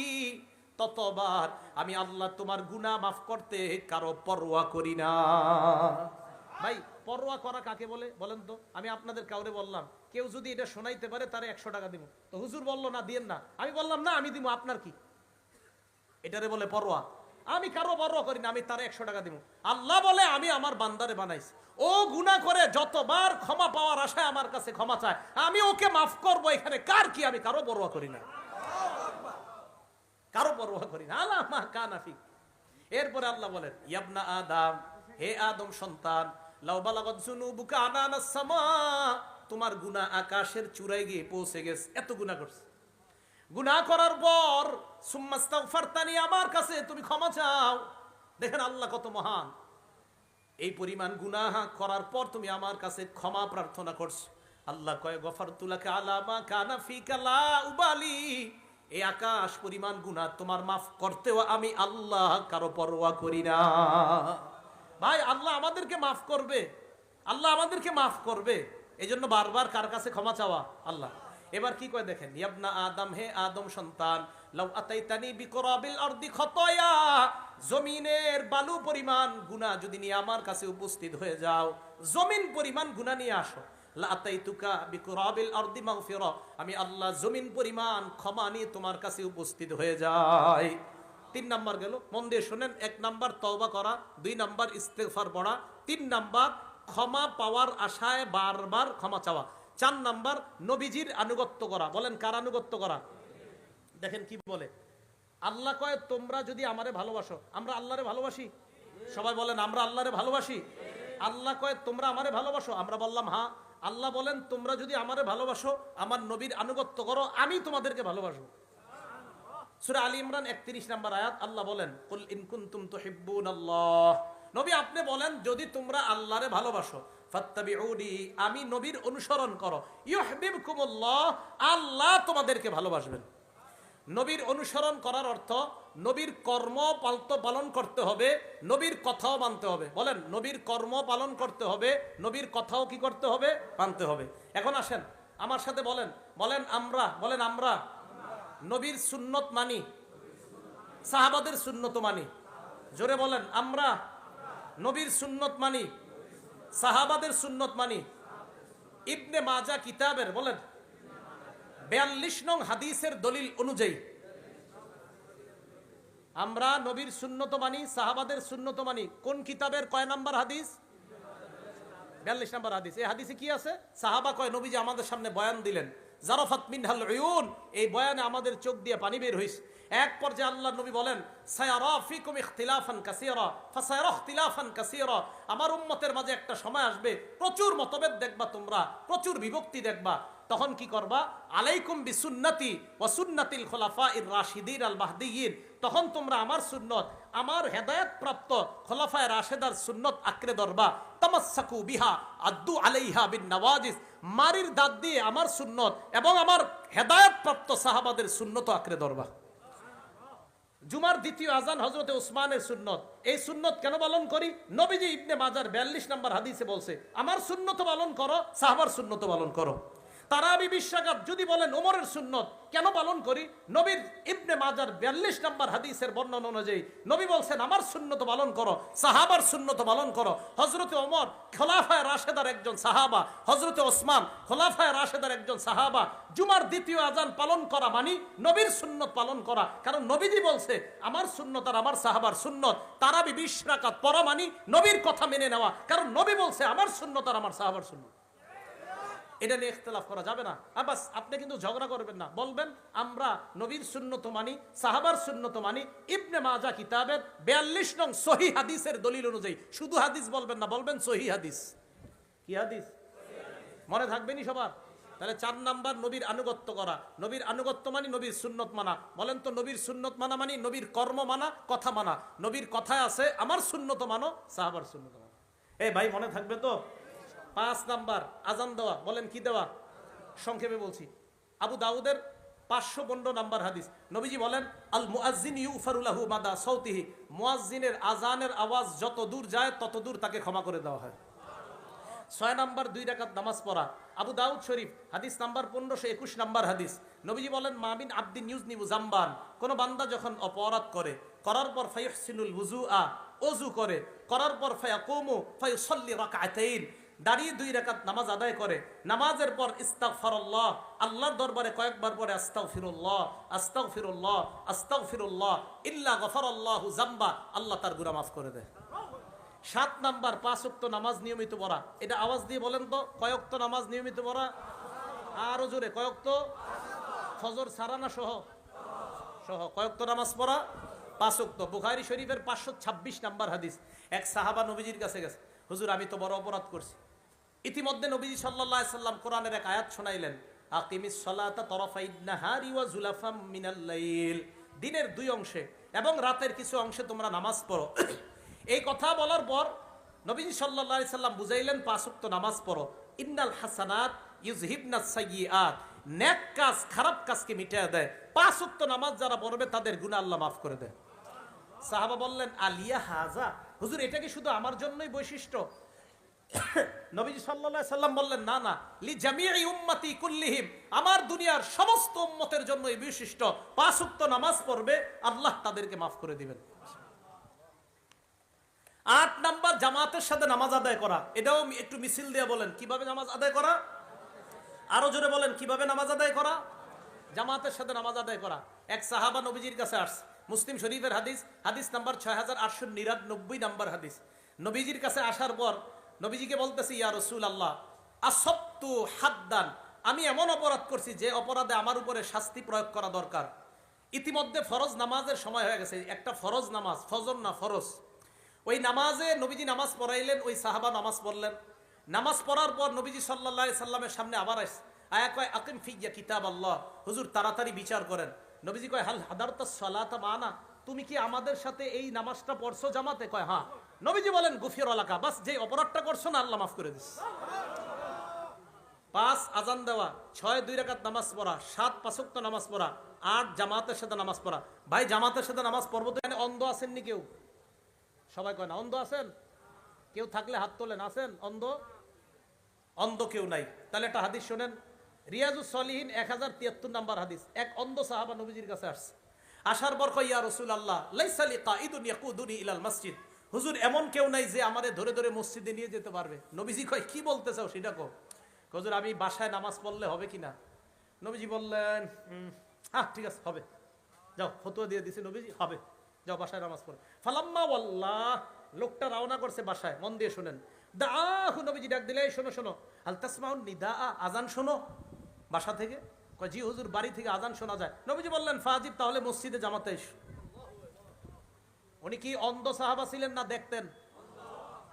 ততবার আমি আল্লাহ তোমার গুনাহ মাফ করতে কারো পরোয়া করি না। ভাই, পরোয়া করা কাকে বলে বলেন তো? আমি আপনাদের কাউরে বললাম, কেউ যদি এটা শোনাইতে পারে তারে 100 টাকা দিব। তো হুজুর বললো না দিয়েন না, আমি বললাম না আমি দিব, আপনার কি? এটারে বলে পরোয়া। আমি কারো পরোয়া করি না, আমি তারে 100 টাকা দিব। আল্লাহ বলে, আমি আমার বান্দারে বানাইছি, ও গুনাহ করে যতবার ক্ষমা পাওয়ার আশায় আমার কাছে ক্ষমা চায়, আমি ওকে মাফ করব। এখানে কার কি? আমি কারো পরোয়া করি না, কারো পরোয়া করি না। আল্লাহ মা কানাফি। এরপরে আল্লাহ বলেন, ইয়াবনা আদম, হে আদম সন্তান, লাউ বালাগাত যুনুবুকা আনানাস সামা, তোমার গুনাহ আকাশের চূড়ায় গিয়ে পৌঁছে গেছে, এত গুনাহ করছে। গুনাহ করার পর সুম্মাস্তাগফারতানি, আমার কাছে তুমি ক্ষমা চাও। দেখেন আল্লাহ কত মহান, এই পরিমাণ গুনাহ করার পর তুমি আমার কাছে ক্ষমা প্রার্থনা করছো। আল্লাহ কয়, গফারতু লাকা আলা মা কানা ফিকা লা উবালি, এই আকাশ পরিমাণ গুনাহ তোমার মাফ করতেও আমি আল্লাহ কারো পরোয়া করি না। ভাই, আল্লাহ আমাদেরকে মাফ করবে, আল্লাহ আমাদেরকে মাফ করবে, এজন্য বারবার কার কাছে ক্ষমা চাওয়া? আল্লাহ। এবার কি কয় দেখেন, ইয়াবনা আদম, হে আদম সন্তান, লাউ আতাইতানি বিকরাবিল আরদি খতায়া, জমিনের বালু পরিমাণ গুনাহ যদি নিয়ে আমার কাছে উপস্থিত হয়ে যাও, জমিন পরিমাণ গুনাহ নিয়ে আসো, লা আতাইতুকা বিকরাবিল আরদি মাগফিরা, আমি আল্লাহ জমিন পরিমাণ ক্ষমা নিয়ে তোমার কাছে উপস্থিত হয়ে যাই। 3 নাম্বার গেল, মন দিয়ে শুনেন। 1 নাম্বার তওবা করা, 2 নাম্বার ইস্তেগফার পড়া, 3 নাম্বার ক্ষমা পাওয়ার আশায় বারবার ক্ষমা চাওয়া, 4 নাম্বার নবীজির আনুগত্য করা। বলেন কার আনুগত্য করা? দেখেন কি বলে আল্লাহ কয়, তোমরা যদি আমারে ভালোবাসো, আমরা আল্লাহরে ভালোবাসি, সবাই বলেন আমরা আল্লাহরে ভালোবাসি। আল্লাহ কয়, তোমরা আমারে ভালোবাসো, আমরা বললাম হ্যাঁ। আল্লাহ বলেন, তোমরা যদি আমারে ভালোবাসো, আমার নবীর আনুগত্য করো, আমি তোমাদেরকে ভালোবাসবো। সূরা আলী ইমরান 31 নাম্বার আয়াত, আল্লাহ বলেন, কুল ইন কুনতুম তুহিব্বুনাল্লাহ, নবী আপনি বলেন, যদি তোমরা আল্লাহরে ভালোবাসো, ফাত্তাবিউনি, আমি নবীর অনুসরণ করো, ইউহিব্বুকুমুল্লাহ, আল্লাহ তোমাদেরকে ভালোবাসবেন। নবীর অনুসরণ করার অর্থ নবীর কর্ম পালন করতে হবে, নবীর কথাও মানতে হবে। বলেন, নবীর কর্ম পালন করতে হবে, নবীর কথাও কি করতে হবে? মানতে হবে। এখন আসেন আমার সাথে বলেন, বলেন আমরা, বলেন আমরা নবীর সুন্নত মানি, সাহাবাদের সুন্নত মানি। জোরে বলেন, আমরা নবীর সুন্নত মানি, সাহাবাদের সুন্নত মানি। ইবনে মাজা কিতাবের বলেন 42 নং হাদিসের দলিল অনুযায়ী আমরা নবীর সুন্নত মানি, সাহাবাদের সুন্নত মানি। কোন কিতাবের কয় নাম্বার হাদিস? 42 নাম্বার হাদিস। এই হাদিসে কি আছে? সাহাবা কয় নবীজি আমাদের সামনে বয়ান দিলেন, জারাফাত মিনহাল উয়ুন, এই বয়ানে আমাদের চোখ দিয়ে পানি বের হইছে। এক পর্যায়ে আল্লাহর নবী বলেন, সায়ারা ফিকুম ইখতিলাফান কাসীরা ফাসায়ারা ইখতিলাফান কাসীরা, আমার উম্মতের মাঝে একটা সময় আসবে প্রচুর মতভেদ দেখবা, তোমরা প্রচুর বিভক্তি দেখবা। তখন কি করবা? আলাইকুম বিসুন্নতি ওয়া সুন্নাতিল খুলাফাইর রাশিদিন আল মাহদিয়িন, তখন তোমরা আমার সুন্নত, আমার হেদায়েত প্রাপ্ত খোলাফায়ে রাশেদার সুন্নত আঁকড়ে ধরবা। তামাসসাকু বিহা আদ্দু আলাইহা বিন নওয়াজিস, মারির দাঁত দিয়ে আমার সুন্নত এবং আমার হেদায়েত প্রাপ্ত সাহাবাদের সুন্নত আঁকড়ে ধরবা। জুমার দ্বিতীয় আজান হযরতে উসমানের সুন্নত। এই সুন্নত কেন পালন করি? নবীজি ইবনে মাজার 42 নম্বর হাদিসে বলছে, আমার সুন্নত পালন করো, সাহাবার সুন্নত পালন করো। তারাবি 20 রাকাত যদি বলেন ওমরের সুন্নত কেন পালন করি? নবীর ইবনে মাজার 42 নম্বর হাদিসের বর্ণনা অনুযায়ী নবী বলছেন, আমার সুন্নত পালন করো, সাহাবার সুন্নত পালন করো। হযরতে ওমর খোলাফায়ে রাশেদার একজন সাহাবা, হযরতে ওসমান খোলাফায়ে রাশেদার একজন সাহাবা। জুমার দ্বিতীয় আজান পালন করা মানে নবীর সুন্নত পালন করা, কারণ নবীজি বলছে আমার সুন্নত আর আমার সাহাবার সুন্নত। তারাবি 20 রাকাত পড়া মানে নবীর কথা মেনে নেওয়া, কারণ নবী বলছে আমার সুন্নত আর আমার সাহাবার সুন্নত। এটা নিয়ে ইখতিলাফ করা যাবে না। বাস আপনি কিন্তু ঝগড়া করবেন না, বলবেন আমরা নবীর সুন্নত মানি, সাহাবার সুন্নত মানি। ইবনে মাজা কিতাবের 42 নং সহিহ হাদিসের দলিল অনুযায়ী, শুধু হাদিস বলবেন না, বলবেন সহিহ হাদিস। কি হাদিস? মনে থাকবেনি সবার? তাহলে 4 নাম্বার নবীর আনুগত্য করা। নবীর আনুগত্য মানি নবীর সুন্নত মানা। বলেন তো, নবীর সুন্নত মানা মানি নবীর কর্ম মানা, কথা মানা। নবীর কথায় আছে আমার সুন্নত মানো, সাহাবার সুন্নত মানো। এই ভাই মনে থাকবে তো? 5 নাম্বার আজান দেওয়া। বলেন কি দেওয়া? সংক্ষেপে বলছি, আবু দাউদের 515 নাম্বার হাদিস। নবীজি বলেন, আল মুআজ্জিন ইউফারু লাহু মাদা সাউতিহি, মুয়াজ্জিনের আজানের আওয়াজ যত দূর যায় তত দূর তাকে ক্ষমা করে দেওয়া হয়। 6 নাম্বার 2 রাকাত নামাজ পড়া। আবু দাউদ শরীফ হাদিস নাম্বার 1521 নাম্বার হাদিস। নবীজি বলেন, মামিন আবদিন ইউজনিবু জামবান, কোন বান্দা যখন অপরাধ করে, করার পর ফায়ুহসিনুল ওযুআ, ওযু করে, করার পর ফায়াকুমু ফায়ুসাল্লি রাকাতাইন, দাঁড়িয়ে 2 রাকাত নামাজ আদায় করে, নামাজের পর ইস্তাগফারুল্লাহ, আল্লাহর দরবারে কয়েকবার পরে আস্তাগফিরুল্লাহ আস্তাগফিরুল্লাহ আস্তাগফিরুল্লাহ ইল্লা গফারাল্লাহু যামবা, আল্লাহ তার গুনাহ মাফ করে দেয়। 7 নাম্বার 5 ওয়াক্ত নামাজ নিয়মিত পড়া। এটা আওয়াজ দিয়ে বলেন তো, কয় ওয়াক্ত নামাজ নিয়মিত পড়া? আরো জোরে, কয় ওয়াক্ত? ফজর সারানা সহ সহ কয় ওয়াক্ত নামাজ পড়া? 5 ওয়াক্ত। বুখারী শরীফের 526 নাম্বার হাদিস। এক সাহাবা নবীজির কাছে গেছে, হুজুর আমি তো বড় অপরাধ করছি। ইতিমধ্যে নবীজি সাল্লাল্লাহু আলাইহি সাল্লাম কোরআনের এক আয়াত শোনাইলেন, আকিমিস সালাতা তরফাইন নাহারি ওয়া জুলাফাম মিনাল লাইল, দিনের 2 অংশে এবং রাতের কিছু অংশে তোমরা নামাজ পড়ো। এই কথা বলার পর নবীজি সাল্লাল্লাহু আলাইহি সাল্লাম বুঝাইলেন 5 ওয়াক্ত নামাজ পড়ো। ইন্নাল হাসানাত ইউযহিবনাস সাইয়্যাত, নেক কাজ খারাপ কাজকে মিটিয়ে দেয়। 5 ওয়াক্ত নামাজ যারা পড়বে তাদের গুনাহ আল্লাহ মাফ করে দেয়। সাহাবা বললেন, আলিয়া হাজা, হুজুর এটা কি শুধু আমার জন্যই বৈশিষ্ট্য? নবীজি সাল্লাল্লাহু আলাইহি সাল্লাম বললেন, না না, লি জামিই উম্মতি কুল্লিহিম, আমার দুনিয়ার সমস্ত উম্মতের জন্য এই বৈশিষ্ট্য। 5 ওয়াক্ত নামাজ পড়বে, আল্লাহ তাদেরকে মাফ করে দিবেন। 8 নাম্বার জামাতের সাথে নামাজ আদায় করা। এটাও একটু মিছিল দিয়ে বলেন কিভাবে নামাজ আদায় করা? আরো জোরে বলেন কিভাবে নামাজ আদায় করা? জামাতের সাথে নামাজ আদায় করা। এক সাহাবা নবীজির কাছে আসছে, মুসলিম শরীফের হাদিস, হাদিস নাম্বার 6899 নাম্বার হাদিস। নবীজির কাছে আসার পর নবীজিকে বলতেছি, ইয়া রাসূলুল্লাহ আসবতু হাদ্দান, আমি এমন অপরাধ করছি যে অপরাধে আমার উপরে শাস্তি প্রয়োগ করা দরকার। ইতিমধ্যে ফরজ নামাজের সময় হয়ে গেছে, একটা ফরজ নামাজ, ফজর না ফরজ। ওই নামাজে নবীজি নামাজ পড়াইলেন, ওই সাহাবা নামাজ পড়লেন। নামাজ পড়ার পর নবীজি সাল্লাল্লাহু আলাইহি সাল্লামের সামনে আবার আসছে, আয়া কয় আকিম ফিয়া কিতাব আল্লাহ, হুজুর তাড়াতাড়ি বিচার করেন। নবীজি কয় হাল হাদারতাস সালাতা মানা, তুমি কি আমাদের সাথে এই নামাজটা পড়ছো জামাতে? কয় হ্যাঁ। নবীজি বলেন গুফিরা লাকা, বাস যে অপরাধটা করছো না আল্লাহ মাফ করে দিস। 5 আজান দেওয়া, 6 2 রাকাত নামাজ পড়া, 7 5 ওয়াক্ত নামাজ পড়া, 8 জামাতের সাথে নামাজ পড়া। ভাই জামাতের সাথে নামাজ পড়বো তো? এখানে অন্ধ আছেননি কেউ? সবাই কয় না। অন্ধ আছেন? কেউ থাকলে হাত তোলেন। আছেন অন্ধ? অন্ধ কেউ নাই। তাহলে একটা হাদিস শোনেন, রিয়াজুস সলিহিন 1073 নাম্বার হাদিস। এক অন্ধ সাহাবা নবীজির কাছে আসছে, আসার পর কই ইয়া রাসূলুল্লাহ লাইসা লি কাঈদুন ইয়াকুদুনি ইলাল মসজিদ, হুজুর এমন কেউ নাই যে আমারে ধরে ধরে মসজিদে নিয়ে যেতে পারবে। নবীজি কয় কি বলতে চাও সেটা কও। হুজুর আমি বাসায় নামাজ পড়লে হবে কিনা? নবীজি বললেন হ্যাঁ ঠিক আছে হবে, যাও, ফতোয়া দিয়ে দিছে নবীজি, হবে, যাও বাসায় নামাজ পড়ো। ফালাম্মা ওয়াল্লাহ, লোকটা রওনা করছে বাসায়, মন দিয়ে শুনেন। দাহু, নবীজি ডাক দিলে এই শোনো শোনো, আল তাসমাউন নিদা, আজান শোনো বাসা থেকে। কয় জি হুজুর, বাড়ি থেকে আজান শোনা যায়। নবীজি বললেন ফাজিব, তাহলে মসজিদে জামাতে এসো। উনি কি অন্ধ সাহাবা ছিলেন না দেখতেন?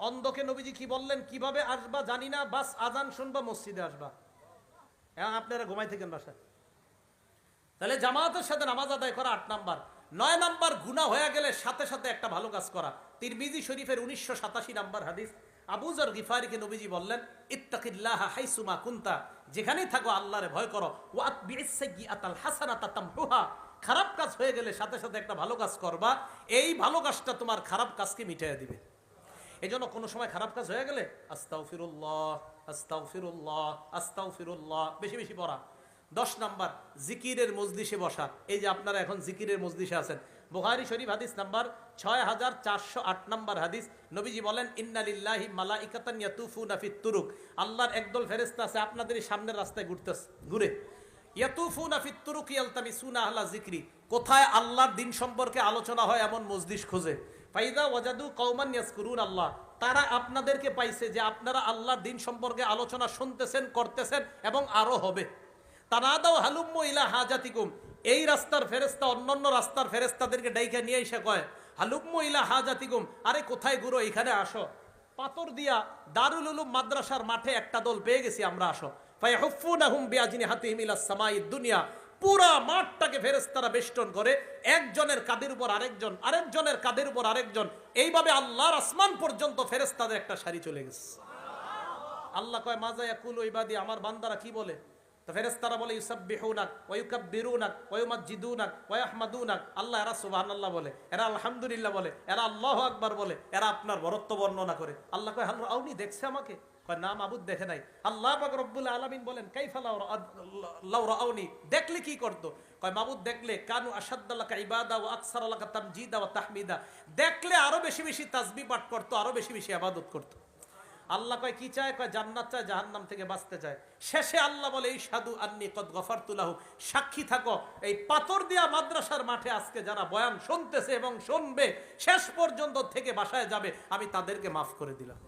অন্ধকে নবীজি কি বললেন, কিভাবে আসবা জানি না, বাস আজান শুনবা মসজিদে আসবা। এখন আপনারা ঘুমাই থাকেন বাসায়। তাহলে জামাতের সাথে নামাজ আদায় করা 8 নাম্বার। 9 নাম্বার, গুনাহ হয়ে গেলে সাথে সাথে একটা ভালো কাজ করা। তিরমিজি শরীফের 1987 নাম্বার হাদিস, আবু যর গিফারীকে নবীজি বললেন ইত্তাকিল্লাহ হাইসুমা কুনতা, যেখানেই থাকো আল্লাহরে ভয় করো। ওয়াতবিইস সাইয়্যাতাল হাসানাতা তামহুহা, খারাপ কাজ হয়ে গেলে সাথে সাথে একটা ভালো কাজ করবা, এই ভালো কাজটা তোমার খারাপ কাজকে মিটিয়ে দিবে। এজন্য কোনো সময় খারাপ কাজ হয়ে গেলে আস্তাগফিরুল্লাহ আস্তাগফিরুল্লাহ আস্তাগফিরুল্লাহ বেশি বেশি পড়া। 10 নাম্বার, জিকিরের মজলিসে বসা। এই যে আপনারা এখন জিকিরের মজলিসে আছেন, বুখারী শরীফ হাদিস নাম্বার 6408 নাম্বার হাদিস, নবীজি বলেন ইন্না লিল্লাহি মালাইকাতান ইয়াতুফুনা ফিত তুরুক, আল্লাহর একদল ফেরেশতা আছে আপনাদের সামনের রাস্তায় ঘুরে। ইয়াতুফুনা ফিত তুরুক ইয়ালতামিসুনা আহলা যিকরি, কোথায় আল্লাহর দিন সম্পর্কে আলোচনা হয় এমন মজলিস খোঁজে। ফাইদা ওয়াজাদু কওমান ইয়াজকুরুন আল্লাহ, তারা আপনাদেরকে পাইছে যে আপনারা আল্লাহর দিন সম্পর্কে আলোচনা শুনতেছেন, করতেছেন এবং আরো হবে। তানাদাও হালুম্মু ইলা হাজাতিকুম, এই রাস্তার ফেরেশতা অন্যান্য রাস্তার ফেরেশতাদেরকে ডাইকা নিয়ে এসে কয় হালুম্মু ইলা হাজাতিকুম, আরে কোথায় গুরু, এখানে আসো। পাথর দিয়া দারুল উলুম মাদ্রাসার মাঠে একটা দল পেয়ে গেছি আমরা, আসো। ফায়াহুফুনাহুম বিআজনিহাতিহিম ইলাস সামাইদ দুনিয়া, পুরা মাঠটাকে ফেরেশতারা বেষ্টন করে, একজনের কাঁধের উপর আরেকজন, আরেকজনের কাঁধের উপর আরেকজন, এইভাবে আল্লাহর আসমান পর্যন্ত ফেরেশতাদের একটা সারি চলে গেছে। আল্লাহ কয় মাজা ইয়াকুলু ইবাদি, আমার বান্দারা কি বলে? তো ফেরেশতারা বলে ইউসাব্বিহুনাক ওয়া ইউকাব্বিরুনাক ওয়া ইউমাজ্জিদুনাক ওয়া ইয়াহমাদুনাক, আল্লাহ এরা সুবহানাল্লাহ বলে, এরা আলহামদুলিল্লাহ বলে, এরা আল্লাহু আকবার বলে, এরা আপনার বরত্ব বর্ণনা করে। আল্লাহ কয় হাল রাউনি, দেখছে আমাকে? কয় না মাবুদ দেখে নাই। আল্লাহ পাক রব্বুল আলামিন বলেন কাইফা লাউ রাউনি, দেখলে কি করতো? কয় মাবুদ দেখলে কানু আশাদ্দালাকা ইবাদা ওয়া আকসারালাকা তামজিদা ওয়া তাহমিদা, দেখলে আরো বেশি বেশি তাসবিহ পাঠ করতো, আরো বেশি বেশি ইবাদত করতো। আল্লাহ কয় কি চায়? কয় জান্নাত চায়, জাহান্নাম থেকে বাঁচতে চায়। শেষে আল্লাহ বলে ইশহাদু আন্নী কদ গফারতু লাহু, সাক্ষী থাকো এই পাথর দিয়া মাদ্রাসার মাঠে আজকে যারা বয়ান শুনতেছে এবং শুনবে, শেষ পর্যন্ত থেকে বাসায় যাবে, আমি তাদেরকে মাফ করে দিলাম।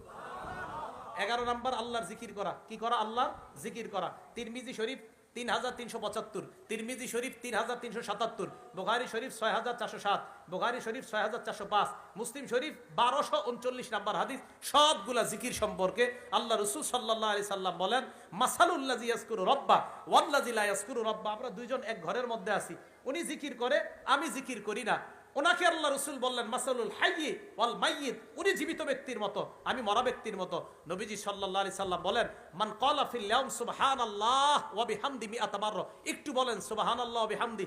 11 নাম্বার, আল্লাহর জিকির করা। কি করা? আল্লাহর জিকির করা। তিরমিজি শরীফ 3375, তিরমিজি শরীফ 3377, বুখারী শরীফ 6407, বুখারী শরীফ 6405, মুসলিম শরীফ 1239 নাম্বার হাদিস। সবগুলা জিকির সম্পর্কে আল্লাহ রাসূল সাল্লাল্লাহু আলাইহি সাল্লাম বলেন মাসালুল্লাযী ইয়াজকুরু রাব্বা ওয়াল্লাযী লা ইয়াজকুরু রাব্বা, আমরা দুইজন এক ঘরের মধ্যে আছি, উনি জিকির করে, আমি জিকির করি না। ওনাকে আল্লাহ রাসূল বললেন মাসালুল হাইয়্যি ওয়াল মাইয়িত, উনি জীবিত ব্যক্তির মতো, আমি মরা ব্যক্তির মতো। নবীজি সাল্লাল্লাহু আলাইহি সাল্লাম বলেন মান ক্বালা ফিল ইয়াউম সুবহানাল্লাহ ওয়া বিহামদি মিআতা মাররা, একটু বলেন সুবহানাল্লাহ ওয়া বিহামদি।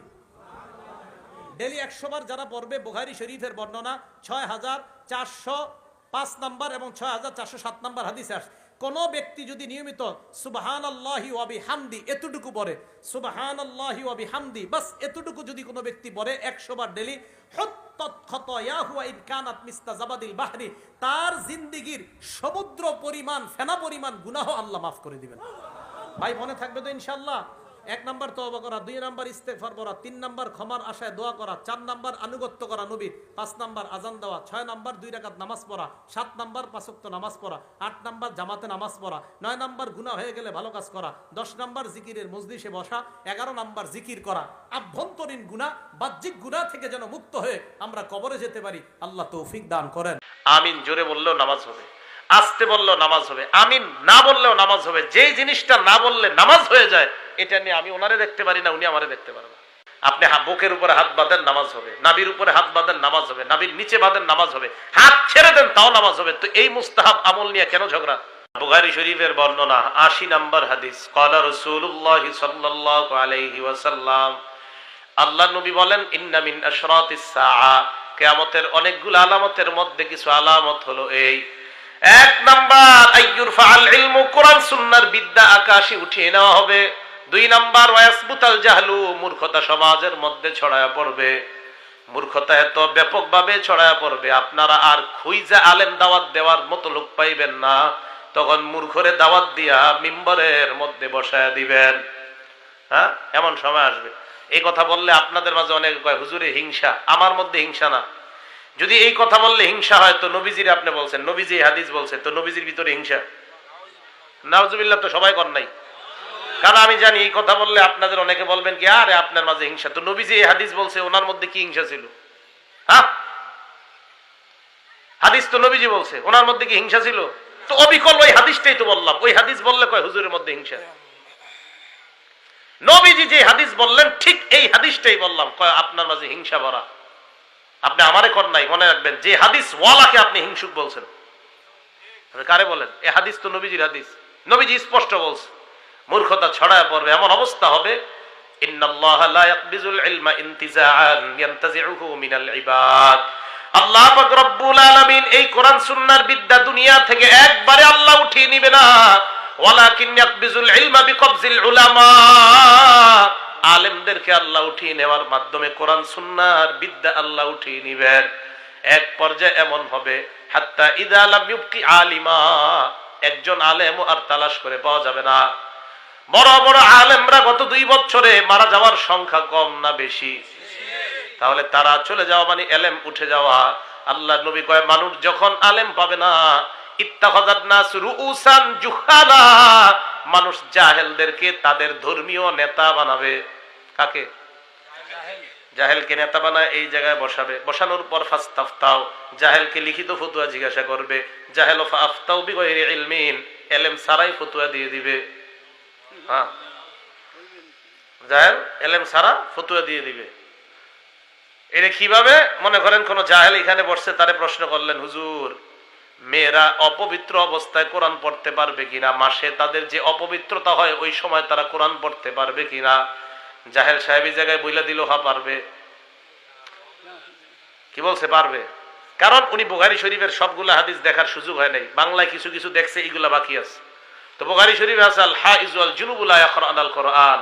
ডেলি 100 বার যারা পড়বে, বুখারী শরীফের বর্ণনা 6405 নাম্বার এবং 6407 নাম্বার হাদিসে আসে, কোন ব্যক্তি যদি নিয়মিত সুবহানাল্লাহি ওয়া বিহামদি এতটুকু পড়ে, সুবহানাল্লাহি ওয়া বিহামদি, বাস এতটুকু যদি কোনো ব্যক্তি পড়ে 100 বার ডেলি, হুত্তাত খাতায়াহু ওয়া ইন কানাত মিসলা জাবাদিল বাহরি, তার জিন্দেগীর সমুদ্র পরিমাণ, ফেনা পরিমাণ গুনাহ আল্লাহ মাফ করে দিবেন। ভাই মনে থাকবে তো ইনশাআল্লাহ? 1 নাম্বার তওবা করা, 2 নাম্বার ইস্তেগফার করা, 3 নাম্বার ক্ষমার আশায় দোয়া করা, 4 নাম্বার আনুগত্য করা নবীর, 5 নাম্বার আজান দেওয়া, 6 নাম্বার 2 রাকাত নামাজ পড়া, 7 নাম্বার 5 ওয়াক্ত নামাজ পড়া, 8 নাম্বার জামাতে নামাজ পড়া, 9 নাম্বার গুনাহ হয়ে গেলে ভালো কাজ করা, 10 নাম্বার জিকিরের মজলিসে বসা, 11 নাম্বার জিকির করা। আভ্যন্তরীণ গুনাহ, বাহ্যিক গুনাহ থেকে যেন মুক্ত হয়ে আমরা কবরে যেতে পারি, আল্লাহ তৌফিক দান করেন। আমিন জোরে বললেও নামাজ হবে, আস্তে বললেও নামাজ হবে, আমিন না বললেও নামাজ হবে। যেই জিনিসটা না বললে নামাজ হয়ে যায়, এটা নিয়ে আমি ওনারে দেখতে পারি না, উনি আমারে দেখতে পারে না। আপনি বুকের উপরে হাত বাঁধেন, নামাজ হবে। নাবির উপরে হাত বাঁধেন, নামাজ হবে। নাবির নিচে বাঁধেন, নামাজ হবে। হাত ছেড়ে দেন, তাও নামাজ হবে। তো এই মুস্তাহাব আমল নিয়ে কেন ঝগড়া? বুখারী শরীফের বর্ণনা 80 নাম্বার হাদিস, ক্বালা রাসূলুল্লাহ সাল্লাল্লাহু আলাইহি ওয়াসাল্লাম, আল্লাহ নবী বলেন ইন্না মিন আশরাতিস সাআ, কিয়ামতের অনেকগুলো আলামতের মধ্যে কিছু আলামত হলো এই। 1 নাম্বার আইয়ুরফাআল ইলমু, কোরআন সুন্নাহর বিদ্যা আকাশে উঠিয়ে নেওয়া হবে। 2 নাম্বার ওয়াসবুতাল জাহলু, মূর্খতা সমাজের মধ্যে ছড়ায়া পড়বে। মূর্খতা এত ব্যাপকভাবে ছড়ায় পড়বে, আপনারা আর খুঁজে আলেম দাওয়াত দেওয়ার মতো লোক পাইবেন না। তখন মূর্খরে দাওয়াত দিয়া মিম্বরের মধ্যে বসায় দিবেন। হ্যাঁ, এমন সময় আসবে। এই কথা বললে আপনাদের মাঝে অনেকে কয় হুজুরে হিংসা। আমার মধ্যে হিংসা না। যদি এই কথা বললে হিংসা হয় তো নবীজির আপনি বলছেন, নবীজি হাদিস বলছে, তো নবীজির ভিতরে হিংসা? নাউজুবিল্লাহ তো সবাই কর নাই। কারণ আমি জানি এই কথা বললে আপনাদের অনেকে বলবেন কি আরে আপনার মাঝে হিংসা, তো নবীজি এই হাদিস বলছে, ওনার মধ্যে কি হিংসা ছিল? হ্যাঁ, হাদিস তো নবীজি বলছে, ওনার মধ্যে কি হিংসা ছিল? তো অবিকল ওই হাদিসটাই তো বললাম। ওই হাদিস বললে কয় হুজুরের মধ্যে হিংসা? নবীজি যে হাদিস বললেন ঠিক এই হাদিসটাই বললাম, কয় আপনার মাঝে হিংসা ভরা। আপনি আমারে কর নাই, মনে রাখবেন যে হাদিস ওয়ালাকে আপনি হিংসুক বলছেন। কারে বলেন? এই হাদিস তো নবীজির হাদিস, নবীজি স্পষ্ট বলছে। মূর্খতা ছড়ায় পড়বে, এমন অবস্থা হবে ইন্নাল্লাহা লা ইয়াকবিজুল ইলমা ইনতিজাআন ইয়ানতাজিউহু মিনাল ইবাদ। আল্লাহ পাক রব্বুল আলামিন এই কোরআন সুন্নাহর বিদ্যা দুনিয়া থেকে একবারে আল্লাহ উঠিয়ে নিবে না, ওয়ালাকিন ইয়াকবিজুল ইলমা বিকবজিল উলামা। আলেমদেরকে আল্লাহ উঠিয়ে নেওয়ার মাধ্যমে কোরআন সুন্নাহর বিদ্যা আল্লাহ উঠিয়ে নিবেন। এক পর্যায়ে এমন হবে হাত্তা ইযা লাম ইউবকি আলিমা, একজন আলেম আর তালাশ করে পাওয়া যাবে না। বড় বড় আলেমরা গত 2 বছরে মারা যাওয়ার সংখ্যা কম না বেশি? তাহলে তারা চলে যাওয়া মানে এলেম উঠে যাওয়া। আল্লাহ নবী কয় মানুষ যখন আলেম পাবে না, ইত্তাখাযাত নাস রুউসান জুহালা, মানুষ জাহেলদেরকে তাদের ধর্মীয় নেতা বানাবে। কাকে? জাহেলকে নেতা বানায় এই জায়গায় বসাবে। বসানোর পর ফাস্তাফতাও, জাহেলকে লিখিত ফতোয়া জিজ্ঞাসা করবে। জাহেল ফাফতাও বিগাইরি ইলমিন, এলেম ছাড়াই ফতোয়া দিয়ে দিবে। হ্যাঁ, জাহেল এলেম ছাড়া ফতোয়া দিয়ে দিবে। এটা কিভাবে? মনে করেন কোন জাহেল এখানে বসছে, তারে প্রশ্ন করলেন হুজুর মেয়েরা অপবিত্র অবস্থায় কোরআন পড়তে পারবে কিনা, মাসে তাদের যে অপবিত্রতা হয় ওই সময় তারা কোরআন পড়তে পারবে কিনা? জাহেল সাহেব এই জায়গায় বইলা দিল হা পারবে। কি বলছে? পারবে। কারণ উনি বুখারী শরীফের সবগুলা হাদিস দেখার সুযোগ হয় নাই, বাংলায় কিছু কিছু দেখছে, এগুলা বাকি আছে। তো বুখারী শরীফে আছে আল হাইজ ওয়াল জুনুব লা ইয়াকরাউনাল কোরআন,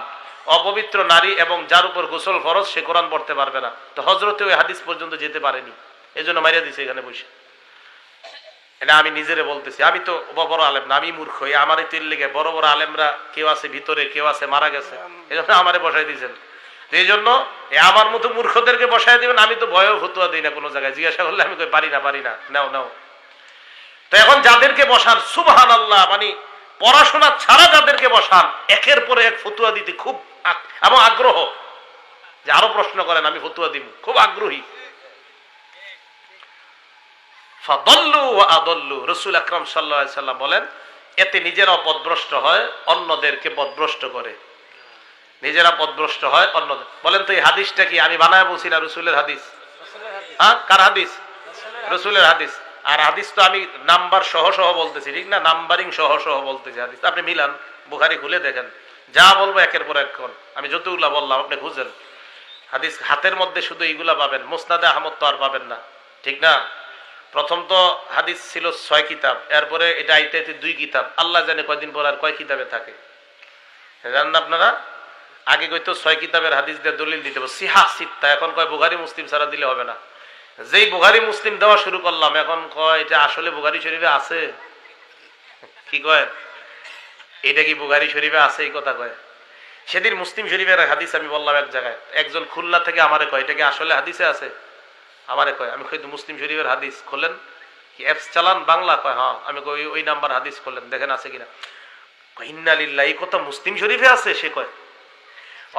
অপবিত্র নারী এবং যার উপর গোসল ফরজ সে কোরআন পড়তে পারবে না। তো হযরতে ওই হাদিস পর্যন্ত যেতে পারেনি, এজন্য মারিয়া দিছে এখানে বসে। এটা আমি নিজেরে বলতেছি, আমি তো বড় আলেম না, আমি মূর্খ। আমারই তেল লেগে বড় বড় আলেমরা কেউ আছে ভিতরে, কেউ আছে মারা গেছে, এই জন্য আমারে বসাই দিয়েছেন। এই জন্য আমার মতো মূর্খদেরকে বসাই দিবেন। আমি তো ভয়েও ফতুয়া দিই না, কোনো জায়গায় জিজ্ঞাসা করলে আমি কই পারি না, পারি না, নাও নাও। তো এখন যাদেরকে বসান সুবহানাল্লাহ, মানে পড়াশোনা ছাড়া যাদেরকে বসান, একের পরে এক ফতুয়া দিতে খুব এবং আগ্রহ, যে আরো প্রশ্ন করেন আমি ফতুয়া দিব, খুব আগ্রহী। ফাদাল্লু ওয়া আদাল্লু, রাসূল আকরাম সাল্লাল্লাহু আলাইহি সাল্লাম বলেন এতে নিজেরাও পথভ্রষ্ট হয়, অন্যদেরকে পথভ্রষ্ট করে। নিজেরা পথভ্রষ্ট হয়, অন্যদের। বলেন তো এই হাদিসটা কি আমি বানায় বলছি না রাসূলের হাদিস? হ্যাঁ, কার হাদিস? রাসূলের হাদিস। আর হাদিস তো আমি নাম্বার সহ সহ বলতেছি, ঠিক না? নাম্বারিং সহ সহ বলতেছি হাদিস। আপনি মিলান, বুখারী খুলে দেখেন, যা বলবো একের পর এক কোন, আমি যতগুলা বললাম আপনি খুঁজেন। হাদিস হাতের মধ্যে শুধু এইগুলা পাবেন, মুসনাদে আহমদ তো আর পাবেন না, ঠিক না? প্রথম তো হাদিস ছিল 6 কিতাব, এরপরে এটা আইতে আইতে 2 কিতাব, আল্লাহ জানে কয়দিন পর আর কয় কিতাবে থাকে, জানেন আপনারা? আগে কইতো 6 কিতাবের হাদিস দিয়ে দলিল দিতে হবে, সিহা সিত্তা, এখন কয় বুখারী মুসলিম ছাড়া দিলে হবে না। যেই বুখারী মুসলিম দেওয়া শুরু করলাম, এখন কয় এটা আসলে বুখারী শরীফে আছে। কি কয়? এটা কি বুখারী শরীফে আছে? এই কথা কয়। সেদিন মুসলিম শরীফের হাদিস আমি বললাম এক জায়গায়, একজন খুলনা থেকে আমারে কয় এটা কি আসলে হাদিসে আছে? আমারে কয়, আমি কই মুসলিম শরীফের হাদিস খোলেন, কি অ্যাপস চালান বাংলা? কয় হ্যাঁ। আমি কই ওই নাম্বার হাদিস খোলেন, দেখেন আছে কিনা। কয় ইন্না লিল্লাহ, এই কথা মুসলিম শরীফে আছে? সে কয়,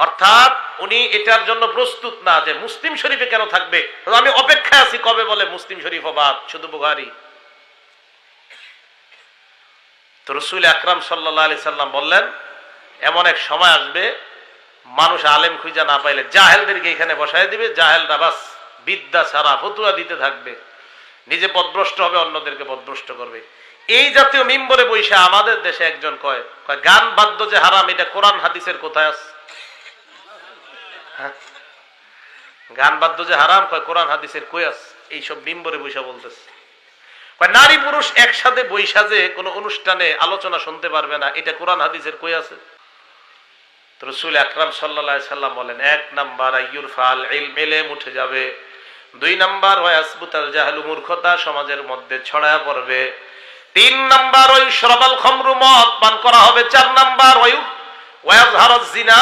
অর্থাৎ উনি এটার জন্য প্রস্তুত না যে মুসলিম শরীফে কেন থাকবে, আমি অপেক্ষায় আছি কবে বলে মুসলিম শরীফ বাদ, শুধু বুখারী। তো রাসূল আকরাম সাল্লাল্লাহু আলাইহি সাল্লাম বললেন এমন এক সময় আসবে মানুষ আলেম খুঁজে না পাইলে জাহেলদেরকে এখানে বসায় দিবে, জাহেলরা বাস বিদ্যা ছাড়া ফতুয়া দিতে থাকবে, নিজে পথভ্রষ্ট হবে, অন্যদেরকে পথভ্রষ্ট করবে। এই জাতীয় মিম্বরে বৈশা আমাদের দেশে একজন কয় গান বাদ্য যে হারাম, এটা কোরআন হাদিসের কোথায় আছে? গান বাদ্য যে হারাম, কয় কোরআন হাদিসের কই আছে? এইসব মিম্বরে বৈশা বলতেছে। নারী পুরুষ একসাথে বৈশা যে কোনো অনুষ্ঠানে আলোচনা শুনতে পারবে না, এটা কোরআন হাদিসের কই আছে? রাসূল আকরাম সাল্লাল্লাহু আলাইহি সাল্লাম বলেন 1 নাম্বার আইয়ুরফাল ইলম, ইলম উঠে যাবে। 2 নাম্বার ওয়াসবুতাল জাহলু, মূর্খতা সমাজের মধ্যে ছড়ায়া পড়বে। 3 নাম্বার ওই শরাবাল খামরু, মদ পান করা হবে। 4 নাম্বার ওয়াজহারাজ জিনা,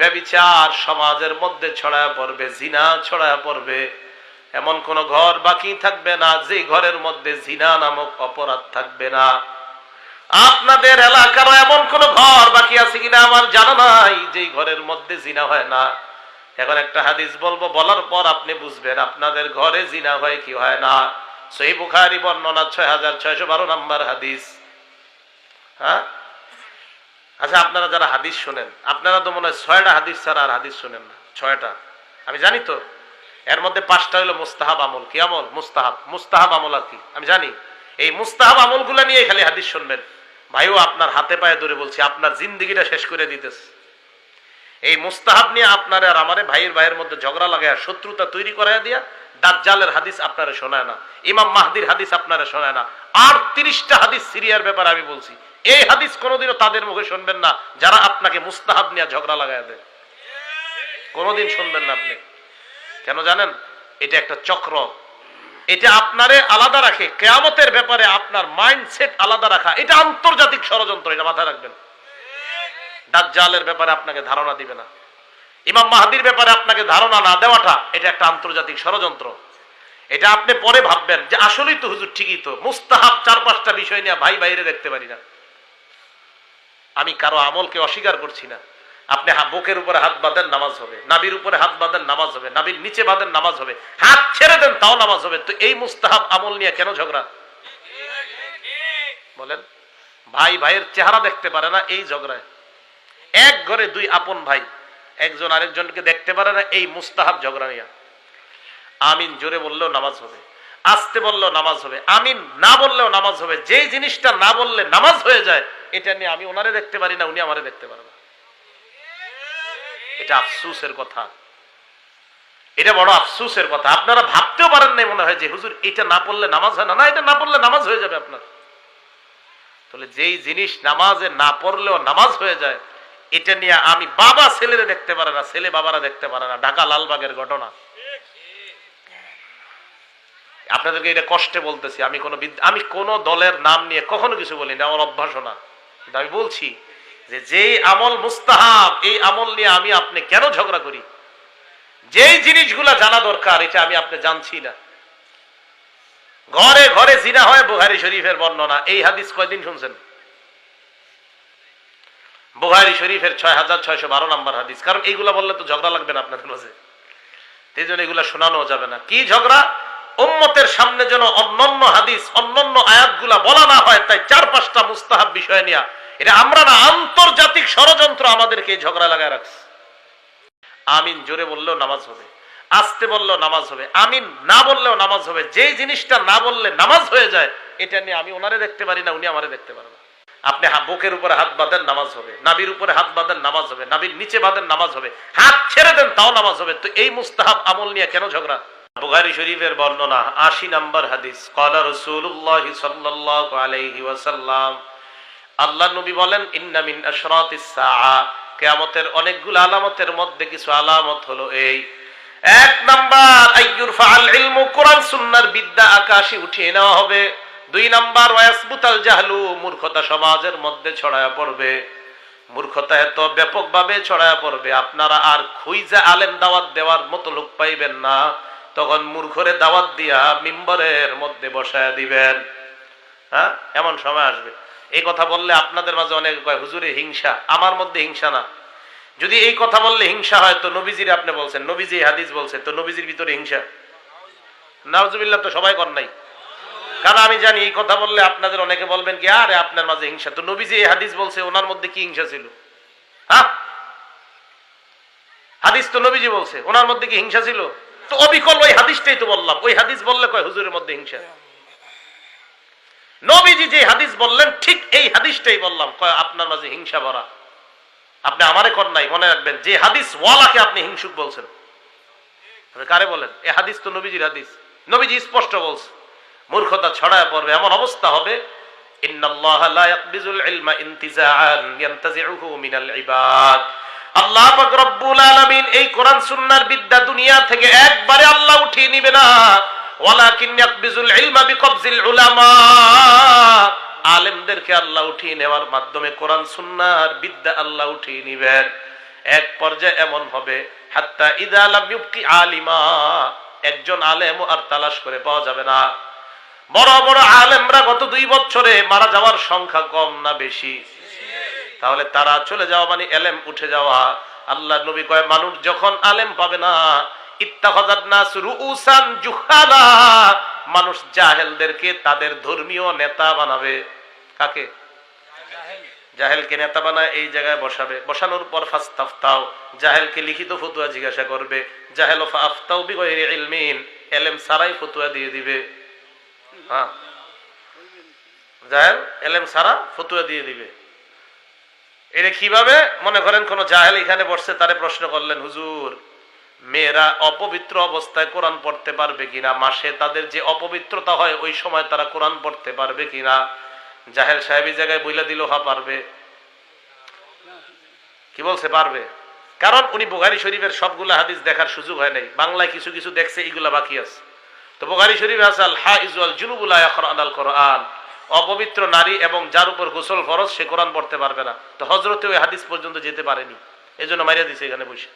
ব্যভিচার সমাজের মধ্যে ছড়ায়া পড়বে, জিনা ছড়ায়া পড়বে। এমন কোন ঘর বাকি থাকবে না যে ঘরের মধ্যে জিনা নামক অপরাধ থাকবে না। আপনাদের এলাকার এমন কোন ঘর বাকি আছে কিনা আমার জানা নাই যে ঘরের মধ্যে জিনা হয় না। এখন একটা হাদিস বলবো, বলার পর আপনি বুঝবেন আপনাদের ঘরে জিনা হয় কি হয় না। সহিহ বুখারী বর্ণনা 6612 নাম্বার হাদিস। হ্যাঁ, আচ্ছা, আপনারা যারা হাদিস শোনেন, আপনারা তো মনে হয় 6টা হাদিস ছাড়া আর হাদিস শোনেন না। 6টা আমি জানি তো, এর মধ্যে 5টা হলো মুস্তাহাব আমল। কি আমল? মুস্তাহাব আমল আর কি আমি জানি। এই মুস্তাহাব আমলগুলো নিয়ে খালি হাদিস শুনবেন। ভাইও আপনার হাতে পায়ে ধরে বলছি, আপনার জিন্দেগিটা শেষ করে দিতেছে। এই মুস্তাহাব নিয়ে আপনার আর আমারে ভাইয়ের মধ্যে ঝগড়া লাগায়, শত্রুতা তৈরি করায় দিয়া দাজ্জালের হাদিস আপনারা শোনায় না, ইমাম মাহদির হাদিস আপনারা শোনায় না। আর 30টা হাদিস সিরিয়ার ব্যাপারে আমি বলছি, এই হাদিস কোনোদিনও তাদের মুখে শুনবেন না যারা আপনাকে মুস্তাহাব নিয়ে ঝগড়া লাগায় দেয়। কোনোদিন শুনবেন না আপনি। কেন জানেন? এটা একটা চক্র। এটা আপনারে আলাদা রাখে, কিয়ামতের ব্যাপারে আপনার মাইন্ডসেট আলাদা রাখা, এটা আন্তর্জাতিক ষড়যন্ত্র। এটা মাথায় রাখবেন। দাজ্জালের ব্যাপারে আপনাকে ধারণা দিবে না, ইমাম মাহদির ব্যাপারে আপনাকে ধারণা না দেওয়াটা, এটা একটা আন্তর্জাতিক ষড়যন্ত্র। এটা আপনি পরে ভাববেন যে আসলেই তো হুজুর ঠিকই তো, মুস্তাহাব 4-5টা বিষয় নিয়ে ভাই বাইরে দেখতে পারি না। আমি কারো আমলকে অস্বীকার করছি না। আপনি বুকের উপরে হাত বাঁধেন, নামাজ হবে। নাবির উপরে হাত বাঁধেন, নামাজ হবে। নাবির নিচে বাঁধেন, নামাজ হবে। হাত ছেড়ে দেন, তাও নামাজ হবে। তো এই মুস্তাহাব আমল নিয়ে কেন ঝগড়া? বলেন। ভাই ভাইয়ের চেহারা দেখতে পারে না, এই ঝগড়ায়। এক ঘরে 2 আপন ভাই, একজন আরেকজনকে দেখতে পারে না, এই মুস্তাহাব ঝগড়া নিয়ে। আমিন জোরে বললেও নামাজ হবে, আস্তে বললেও নামাজ হবে, আমিন না বললেও নামাজ হবে। যেই জিনিসটা না বললে নামাজ হয়ে যায়, এটা নিয়ে আমি ওনারে দেখতে পারি না, উনি আমারে দেখতে পারে না। এটা আফসোসের কথা, এটা বড় আফসোসের কথা। আপনারা ভাবতেও পারেন নাই মনে হয় যে হুজুর এটা না পড়লে নামাজ হয় না। না, এটা না পড়লে নামাজ হয়ে যাবে আপনার। তাহলে যেই জিনিস নামাজে না পড়লেও নামাজ হয়ে যায়, এটা নিয়ে আমি বাবা ছেলেরে দেখতে পারে না, ছেলে বাবারা দেখতে পারে না। ঢাকা লালবাগের ঘটনা, আপনাদেরকে এটা কষ্টে বলতেছি। আমি কোন দলের নাম নিয়ে কখনো কিছু বলি না, আমার অভ্যাসও না। কিন্তু আমি বলছি যে যেই আমল মুস্তাহাব, এই আমল নিয়ে আমি আপনি কেন ঝগড়া করি? যেই জিনিসগুলা জানা দরকার, এটা আমি আপনি জানছি না। ঘরে ঘরে জিনা হয়, বুখারী শরীফের বর্ণনা। এই হাদিস কয়দিন শুনছেন? বুখারী শরীফের 6612 নাম্বার হাদিস। কারণ এইগুলা বললে তো ঝগড়া লাগবে না আপনাদের মাঝে, এই জন্য এগুলা শোনানো যাবে না। কি ঝগড়া? উম্মতের সামনে যেন অন্যান্য হাদিস, অন্যান্য আয়াতগুলা বলা না হয়, তাই 4-5টা মুস্তাহাব বিষয় নিয়ে। এটা আমরা না, আন্তর্জাতিক ষড়যন্ত্র আমাদেরকে এই ঝগড়া লাগায় রাখছে। আমিন জোরে বললেও নামাজ হবে, আস্তে বললেও নামাজ হবে, আমিন না বললেও নামাজ হবে। যেই জিনিসটা না বললে নামাজ হয়ে যায়, এটা নিয়ে আমি ওনারে দেখতে পারি না, উনি আমারে দেখতে পারে না। আপনি বুকের উপরে হাত বাঁধেন, নামাজ হবে। নাবির উপরে হাত বাঁধেন, নামাজ হবে। নাবির নিচে বাঁধেন, নামাজ হবে। হাত ছেড়ে দেন, তাও নামাজ হবে। তো এই মুস্তাহাব আমল নিয়ে কেন ঝগড়া? বুখারী শরীফের বর্ণনা 80 নম্বর হাদিস। ক্বালা রাসূলুল্লাহ সাল্লাল্লাহু আলাইহি ওয়াসাল্লাম, আল্লাহর নবী বলেন, ইন্না মিন আশরাতিস সাআ, কিয়ামতের অনেকগুলো আলামতের মধ্যে কিছু আলামত হলো এই। 1 নাম্বার, আইয়ুরফাআল ইলমু, কোরআন সুন্নাহর বিদ্যা আকাশে উঠিয়ে নেওয়া হবে। 2 নাম্বার, ওয়াসবুতাল জাহলু, মূর্খতা সমাজের মধ্যে ছড়ায়া পড়বে। মূর্খতা এত ব্যাপকভাবে ছড়ায়া পড়বে, আপনারা আর খুঁজে আলেম দাওয়াত দেওয়ার মতো লোক পাইবেন না। তখন মূর্খরে দাওয়াত দিয়া মিম্বরের মধ্যে বসায়া দিবেন। হ্যাঁ, এমন সময় আসবে। এই কথা বললে আপনাদের মাঝে অনেকে কয় হুজুরে হিংসা। আমার মধ্যে হিংসা না। যদি এই কথা বললে হিংসা হয়, তো নবীজির আপনি বলছেন, নবীজি হাদিস বলছে, তো নবীজির ভিতরে হিংসা? নাউজুবিল্লাহ, তো সবাই কর নাই। কারণ আমি জানি এই কথা বললে আপনাদের অনেকে বলবেন কি, আরে আপনার মাঝে হিংসা। তো নবীজি এই হাদিস বলছে, ওনার মধ্যে কি হিংসা ছিল? হ্যাঁ, হাদিস তো নবীজি বলছে, ওনার মধ্যে কি হিংসা ছিল? তো অবিকল ওই হাদিসটাই তো বললাম। ওই হাদিস বললে কয় হুজুরের মধ্যে হিংসা। নবীজি যে হাদিস বললেন, ঠিক এই হাদিসটাই বললাম, কয় আপনার মাঝে হিংসা ভরা। আপনি আমারে কর নাই। মনে রাখবেন, যে হাদিস ওয়ালাকে আপনি হিংসুক বলছেন। কারে বলেন? এই হাদিস তো নবীজির হাদিস। নবীজি স্পষ্ট বলছে, মূর্খতা ছড়ায় পড়বে, এমন অবস্থা হবে, ইন্নাল্লাহা লা ইয়াকবিজুল ইলমা ইনতিজাআন ইয়ানতাজিউহু মিনাল ইবাদ। আল্লাহ পাক রব্বুল আলামিন এই কোরআন সুন্নাহর বিদ্যা দুনিয়া থেকে একবারে আল্লাহ উঠিয়ে নিবে না, ওয়ালাকিন ইয়াকবিজুল ইলমা বিকবজিল উলামা, আলেমদেরকে আল্লাহ উঠিয়ে নেওয়ার মাধ্যমে কোরআন সুন্নাহর বিদ্যা আল্লাহ উঠিয়ে নিবেন। এক পর্যায়ে এমন হবে হাত্তা ইযা লাম ইউবকি আলিমা, একজন আলেম আর তালাশ করে পাওয়া যাবে না। বড় বড় আলেমরা গত 2 বছরে মারা যাওয়ার সংখ্যা কম না বেশি? তাহলে তারা চলে যাওয়া মানে এলেম উঠে যাওয়া। আল্লাহ নবী কয় মানুষ যখন আলেম পাবে না, ইত্তাখাযাত নাস রুউসান জুহালা, মানুষ জাহেলদেরকে তাদের ধর্মীয় নেতা বানাবে। কাকে? জাহেলকে নেতা বানায় এই জায়গায় বসাবে, বসানোর পর ফাস্তাফতাও, জাহেলকে লিখিত ফতোয়া জিজ্ঞাসা করবে, জাহেল ফাফতাও বিগাইরি ইলমিন, এলেম ছাড়াই ফতোয়া দিয়ে দিবে। হ্যাঁ, জাহেল এলেম ছাড়া ফতোয়া দিয়ে দিবে। এটা কিভাবে? মনে করেন কোন জাহেল এখানে বসছে, তারে প্রশ্ন করলেন, হুজুর মেয়েরা অপবিত্র অবস্থায় কোরআন পড়তে পারবে কিনা, মাসে তাদের যে অপবিত্রতা হয় ওই সময় তারা কোরআন পড়তে পারবে কিনা? জাহেল সাহেব এই জায়গায় বইলা দিল হা পারবে। কি বলছে? পারবে। কারণ উনি বুখারী শরীফের সবগুলা হাদিস দেখার সুযোগ হয় নাই, বাংলায় কিছু কিছু দেখছে, এগুলা বাকি আছে। তো বুখারী শরীফে আছে আল হাইজ ওয়াল জুনুব লা ইয়াকরাউনাল কোরআন, অপবিত্র নারী এবং যার উপর গোসল ফরজ সে কোরআন পড়তে পারবে না। তো হযরতে ওই হাদিস পর্যন্ত যেতে পারেনি, এজন্য মাইরা দিছে এখানে বসে।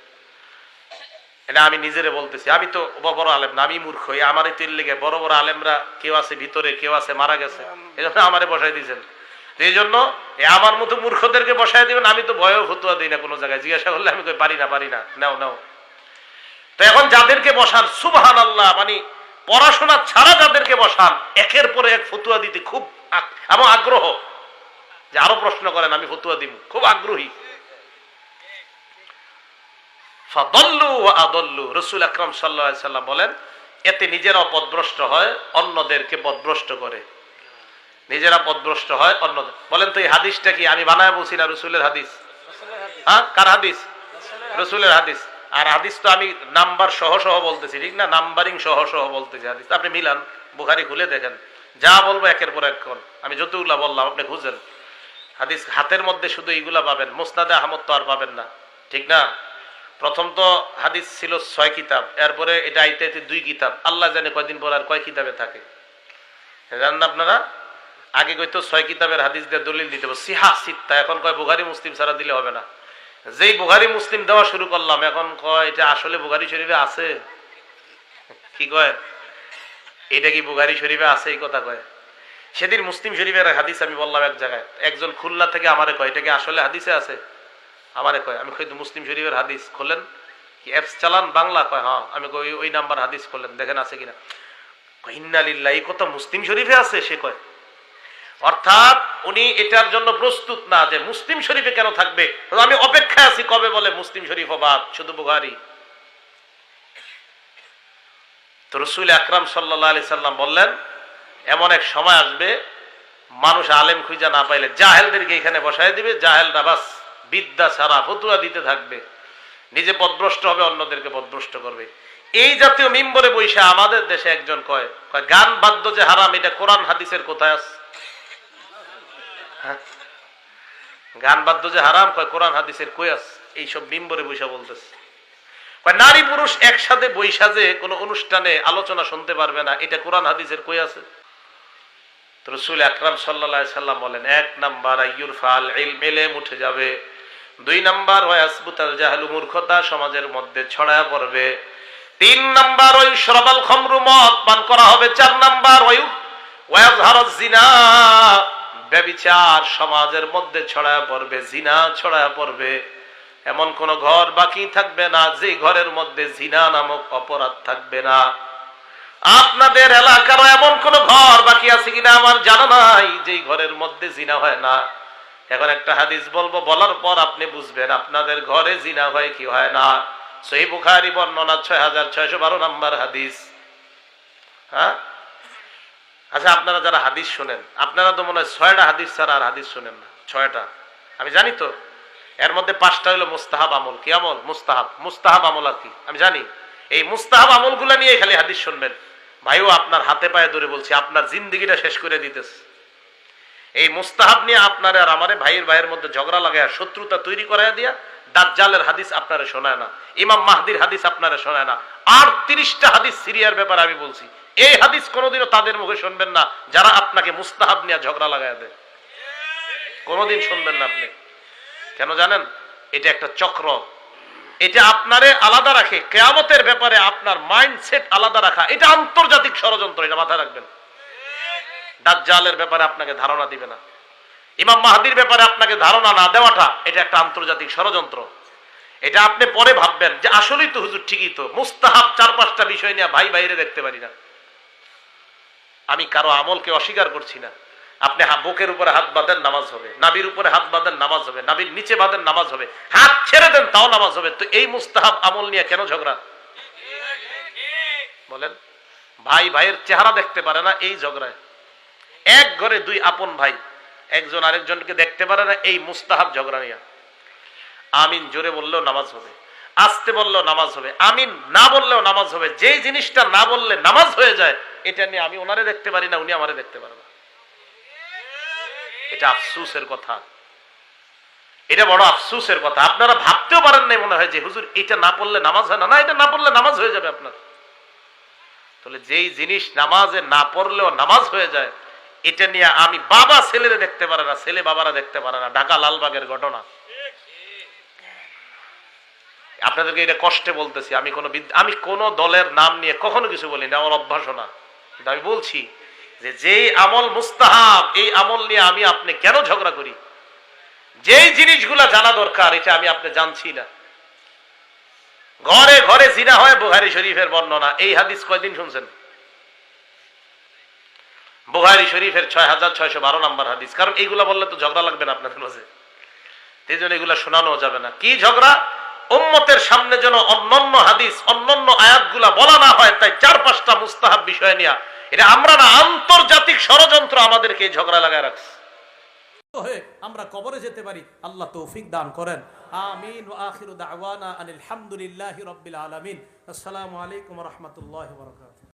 এটা আমি নিজেরে বলতেছি, আমি তো বড় আলেম না, আমি মূর্খ। আমারই তেল লেগে বড় বড় আলেমরা কেউ আছে ভিতরে, কেউ আছে মারা গেছে, এই জন্য আমারে বসাই দিয়েছেন। এই জন্য আমার মতো মূর্খদেরকে বসাই দিবেন। আমি তো ভয়েও ফতুয়া দিই না, কোনো জায়গায় জিজ্ঞাসা করলে আমি কই পারি না, পারি না, নাও নাও। তো এখন যাদেরকে বসান, সুবহানাল্লাহ, মানে পড়াশোনা ছাড়া যাদেরকে বসান, একের পরে এক ফতুয়া দিতে খুব এবং আগ্রহ, যে আরো প্রশ্ন করেন আমি ফতুয়া দিব, খুব আগ্রহী। ফাদাল্লু ওয়া আদাল্লু, রাসূল আকরাম সাল্লাল্লাহু আলাইহি সাল্লাম বলেন, এতে নিজেরা পথভ্রষ্ট হয়, অন্যদেরকে পথভ্রষ্ট করে। নিজেরা পথভ্রষ্ট হয়, অন্যদের। বলেন তো এই হাদিসটা কি আমি বানায় বলছি না রাসূলের হাদিস? হ্যাঁ, কার হাদিস? রাসূলের হাদিস। আর হাদিস তো আমি নাম্বার সহ সহ বলতেছি, ঠিক না? নাম্বারিং সহ সহ বলতেছি হাদিস। আপনি মিলান, বুখারী খুলে দেখেন, যা বলবো একের পর এক কোন, আমি যতগুলা বললাম আপনি খুঁজেন। হাদিস হাতের মধ্যে শুধু এইগুলা পাবেন, মুসনাদে আহমদ তো আর পাবেন না, ঠিক না? প্রথম তো হাদিস ছিল 6 কিতাব, এরপরে এটা আইতে 2 কিতাব, আল্লাহ জানে কয়দিন পর আর কয় কিতাবে থাকে, জানেন আপনারা? আগে কইতো 6 কিতাবের হাদিস দিয়ে দলিল দিতে হবে, সিহা সিত্তা, এখন কয় বুখারী মুসলিম ছাড়া দিলে হবে না। যেই বুখারী মুসলিম দেওয়া শুরু করলাম, এখন কয় এটা আসলে বুখারী শরীফে আছে। কি কয়? এটা কি বুখারী শরীফে আছে? এই কথা কয়। সেদিন মুসলিম শরীফের হাদিস আমি বললাম এক জায়গায়, একজন খুলনা থেকে আমারে কয় এটা কি আসলে হাদিসে আছে? আমারে কয়, আমি কই মুসলিম শরীফের হাদিস খোলেন, কি অ্যাপস চালান বাংলা? কয় হ্যাঁ। আমি কই ওই নাম্বার হাদিস খোলেন, দেখেন আছে কিনা। কয় ইন্না লিল্লাহ, এই কথা মুসলিম শরীফে আছে? সে কয়, অর্থাৎ উনি এটার জন্য প্রস্তুত না যে মুসলিম শরীফে কেন থাকবে, আমি অপেক্ষায় আছি কবে বলে মুসলিম শরীফ বাদ, শুধু বুখারী। তো রাসূল আকরাম সাল্লাল্লাহু আলাইহি সাল্লাম বললেন, এমন এক সময় আসবে মানুষ আলেম খুঁজে না পাইলে জাহেলদেরকে এখানে বসায় দিবে, জাহেলরা বাস বিদ্যা ছাড়া ফতুয়া দিতে থাকবে, নিজে পথভ্রষ্ট হবে, অন্যদেরকে পথভ্রষ্ট করবে। এই জাতীয় মিম্বরে বৈশা আমাদের দেশে একজন কয় গান বাদ্য যে হারাম, এটা কোরআন হাদিসের কোথায় আছে? গান বাদ্য যে হারাম, কয় কোরআন হাদিসের কই আছে? এইসব মিম্বরে বৈশা বলতেছে। নারী পুরুষ একসাথে বৈশা যে কোনো অনুষ্ঠানে আলোচনা শুনতে পারবে না, এটা কোরআন হাদিসের কই আছে? রাসূল আকরাম সাল্লাল্লাহু আলাইহি সাল্লাম বলেন, 1 নাম্বার আইয়ুরফাল ইলম, ইলম উঠে যাবে। 2 নাম্বার ওয়াসবুতাল জাহলু, মূর্খতা সমাজের মধ্যে ছড়ায়া পড়বে। 3 নাম্বার ওই শরাবাল খামরু, মদ পান করা হবে। 4 নাম্বার ওয়াজহারাজ জিনা, ব্যভিচার সমাজের মধ্যে ছড়ায়া পড়বে, জিনা ছড়ায়া পড়বে। এমন কোন ঘর বাকি থাকবে না যে ঘরের মধ্যে জিনা নামক অপরাধ থাকবে না। আপনাদের এলাকার এমন কোন ঘর বাকি আছে কিনা আমার জানা নাই যেই ঘরের মধ্যে জিনা হয় না। এখন একটা হাদিস বলবো, বলার পর আপনি বুঝবেন আপনাদের ঘরে জিনা হয় কি হয় না। সহিহ বুখারী বর্ণনা 6612 নাম্বার হাদিস। হ্যাঁ, আচ্ছা, আপনারা যারা হাদিস শোনেন, আপনারা তো মনে হয় 6টা হাদিস ছাড়া আর হাদিস শোনেন না। 6টা আমি জানি তো, এর মধ্যে 5টা হলো মুস্তাহাব আমল। কি আমল? মুস্তাহাব আমল। আর কি আমি জানি, এই মুস্তাহাব আমলগুলো নিয়ে খালি হাদিস শুনবেন। ভাইও আপনার হাতে পায়ে ধরে বলছি, আপনার জিন্দেগিটা শেষ করে দিতেছে। এই মুস্তাহাব নিয়ে আপনার আর আমারে ভাইয়ের মধ্যে ঝগড়া লাগায় শত্রুতা তৈরি করাইয়া দিয়া দাজ্জালের হাদিস আপনারা শোনায় না, ইমাম মাহদির হাদিস আপনারা শোনায় না, আর 30টা হাদিস সিরিয়ার ব্যাপারে আমি বলছি। এই হাদিস কোনোদিনও তাদের মুখে শুনবেন না যারা আপনাকে মুস্তাহাব নিয়ে ঝগড়া লাগায় দেয়, কোনোদিন শুনবেন না আপনি। কেন জানেন? এটা একটা চক্র, এটা আপনারে আলাদা রাখে। কিয়ামতের ব্যাপারে আপনার মাইন্ডসেট আলাদা রাখা, এটা আন্তর্জাতিক ষড়যন্ত্র, এটা মাথায় রাখবেন। দাজ্জালের ব্যাপারে আপনাকে ধারণা দিবে না, ইমাম মাহদির ব্যাপারে আপনাকে ধারণা না দেওয়াটা, এটা একটা আন্তর্জাতিক ষড়যন্ত্র। এটা আপনি পরে ভাববেন যে আসলেই তো হুজুর ঠিকই তো, মুস্তাহাব 4-5টা বিষয় নিয়ে ভাই বাইরে দেখতে পারি না। আমি কারো আমলকে অস্বীকার করছি না। আপনি বুকের উপরে হাত বাঁধেন, নামাজ হবে। নাবির উপরে হাত বাঁধেন, নামাজ হবে। নাবির নিচে বাঁধেন, নামাজ হবে। হাত ছেড়ে দেন, তাও নামাজ হবে। তো এই মুস্তাহাব আমল নিয়ে কেন ঝগড়া? বলেন। ভাই ভাইয়ের চেহারা দেখতে পারে না, এই ঝগড়ায়। এক ঘরে 2 আপন ভাই, একজন আরেকজনকে দেখতে পারে না, এই মুস্তাহাব ঝগড়া নিয়ে। আমিন জোরে বললেও নামাজ হবে, আস্তে বললেও নামাজ হবে, আমিন না বললেও নামাজ হবে। যেই জিনিসটা না বললে নামাজ হয়ে যায়, এটা নিয়ে আমি ওনারে দেখতে পারি না, উনি আমারে দেখতে পারে না। এটা আফসোসের কথা, এটা বড় আফসোসের কথা। আপনারা ভাবতেও পারেন নাই মনে হয় যে হুজুর এটা না পড়লে নামাজ হয় না। না, এটা না পড়লে নামাজ হয়ে যাবে আপনার। তাহলে যেই জিনিস নামাজে না পড়লেও নামাজ হয়ে যায়, এটা নিয়ে আমি বাবা ছেলেরে দেখতে পারে না, ছেলে বাবারা দেখতে পারে না। ঢাকা লালবাগের ঘটনা, আপনাদেরকে এটা কষ্টে বলতেছি। আমি কোন দলের নাম নিয়ে কখনো কিছু বলি না, আমার অভ্যাসও না। কিন্তু আমি বলছি যে যেই আমল মুস্তাহাব, এই আমল নিয়ে আমি আপনি কেন ঝগড়া করি? যেই জিনিসগুলা জানা দরকার, এটা আমি আপনি জানছি না। ঘরে ঘরে জিনা হয়, বুখারী শরীফের বর্ণনা। এই হাদিস কয়দিন শুনছেন? বুখারী শরীফের 6612 নম্বর হাদিস। কারণ এইগুলা বললে তো ঝগড়া লাগবে না আপনাদের মাঝে, এই জন্য এগুলা শোনানো যাবে না। কি ঝগড়া? উম্মতের সামনে যেন অন্যান্য হাদিস, অন্যান্য আয়াতগুলা বলা না হয়, তাই 4-5টা মুস্তাহাব বিষয় নিয়ে। এটা আমরা না, আন্তর্জাতিক ষড়যন্ত্র আমাদেরকে এই ঝগড়া লাগায় রাখছে। আমরা কবরে যেতে পারি, আল্লাহ তৌফিক দান করেন। আমিন। ওয়া আখিরু দাওয়ানা আনিল হামদুলিল্লাহি রাব্বিল আলামিন। আসসালামু আলাইকুম ওয়া রাহমাতুল্লাহি ওয়া বারাকাতুহু।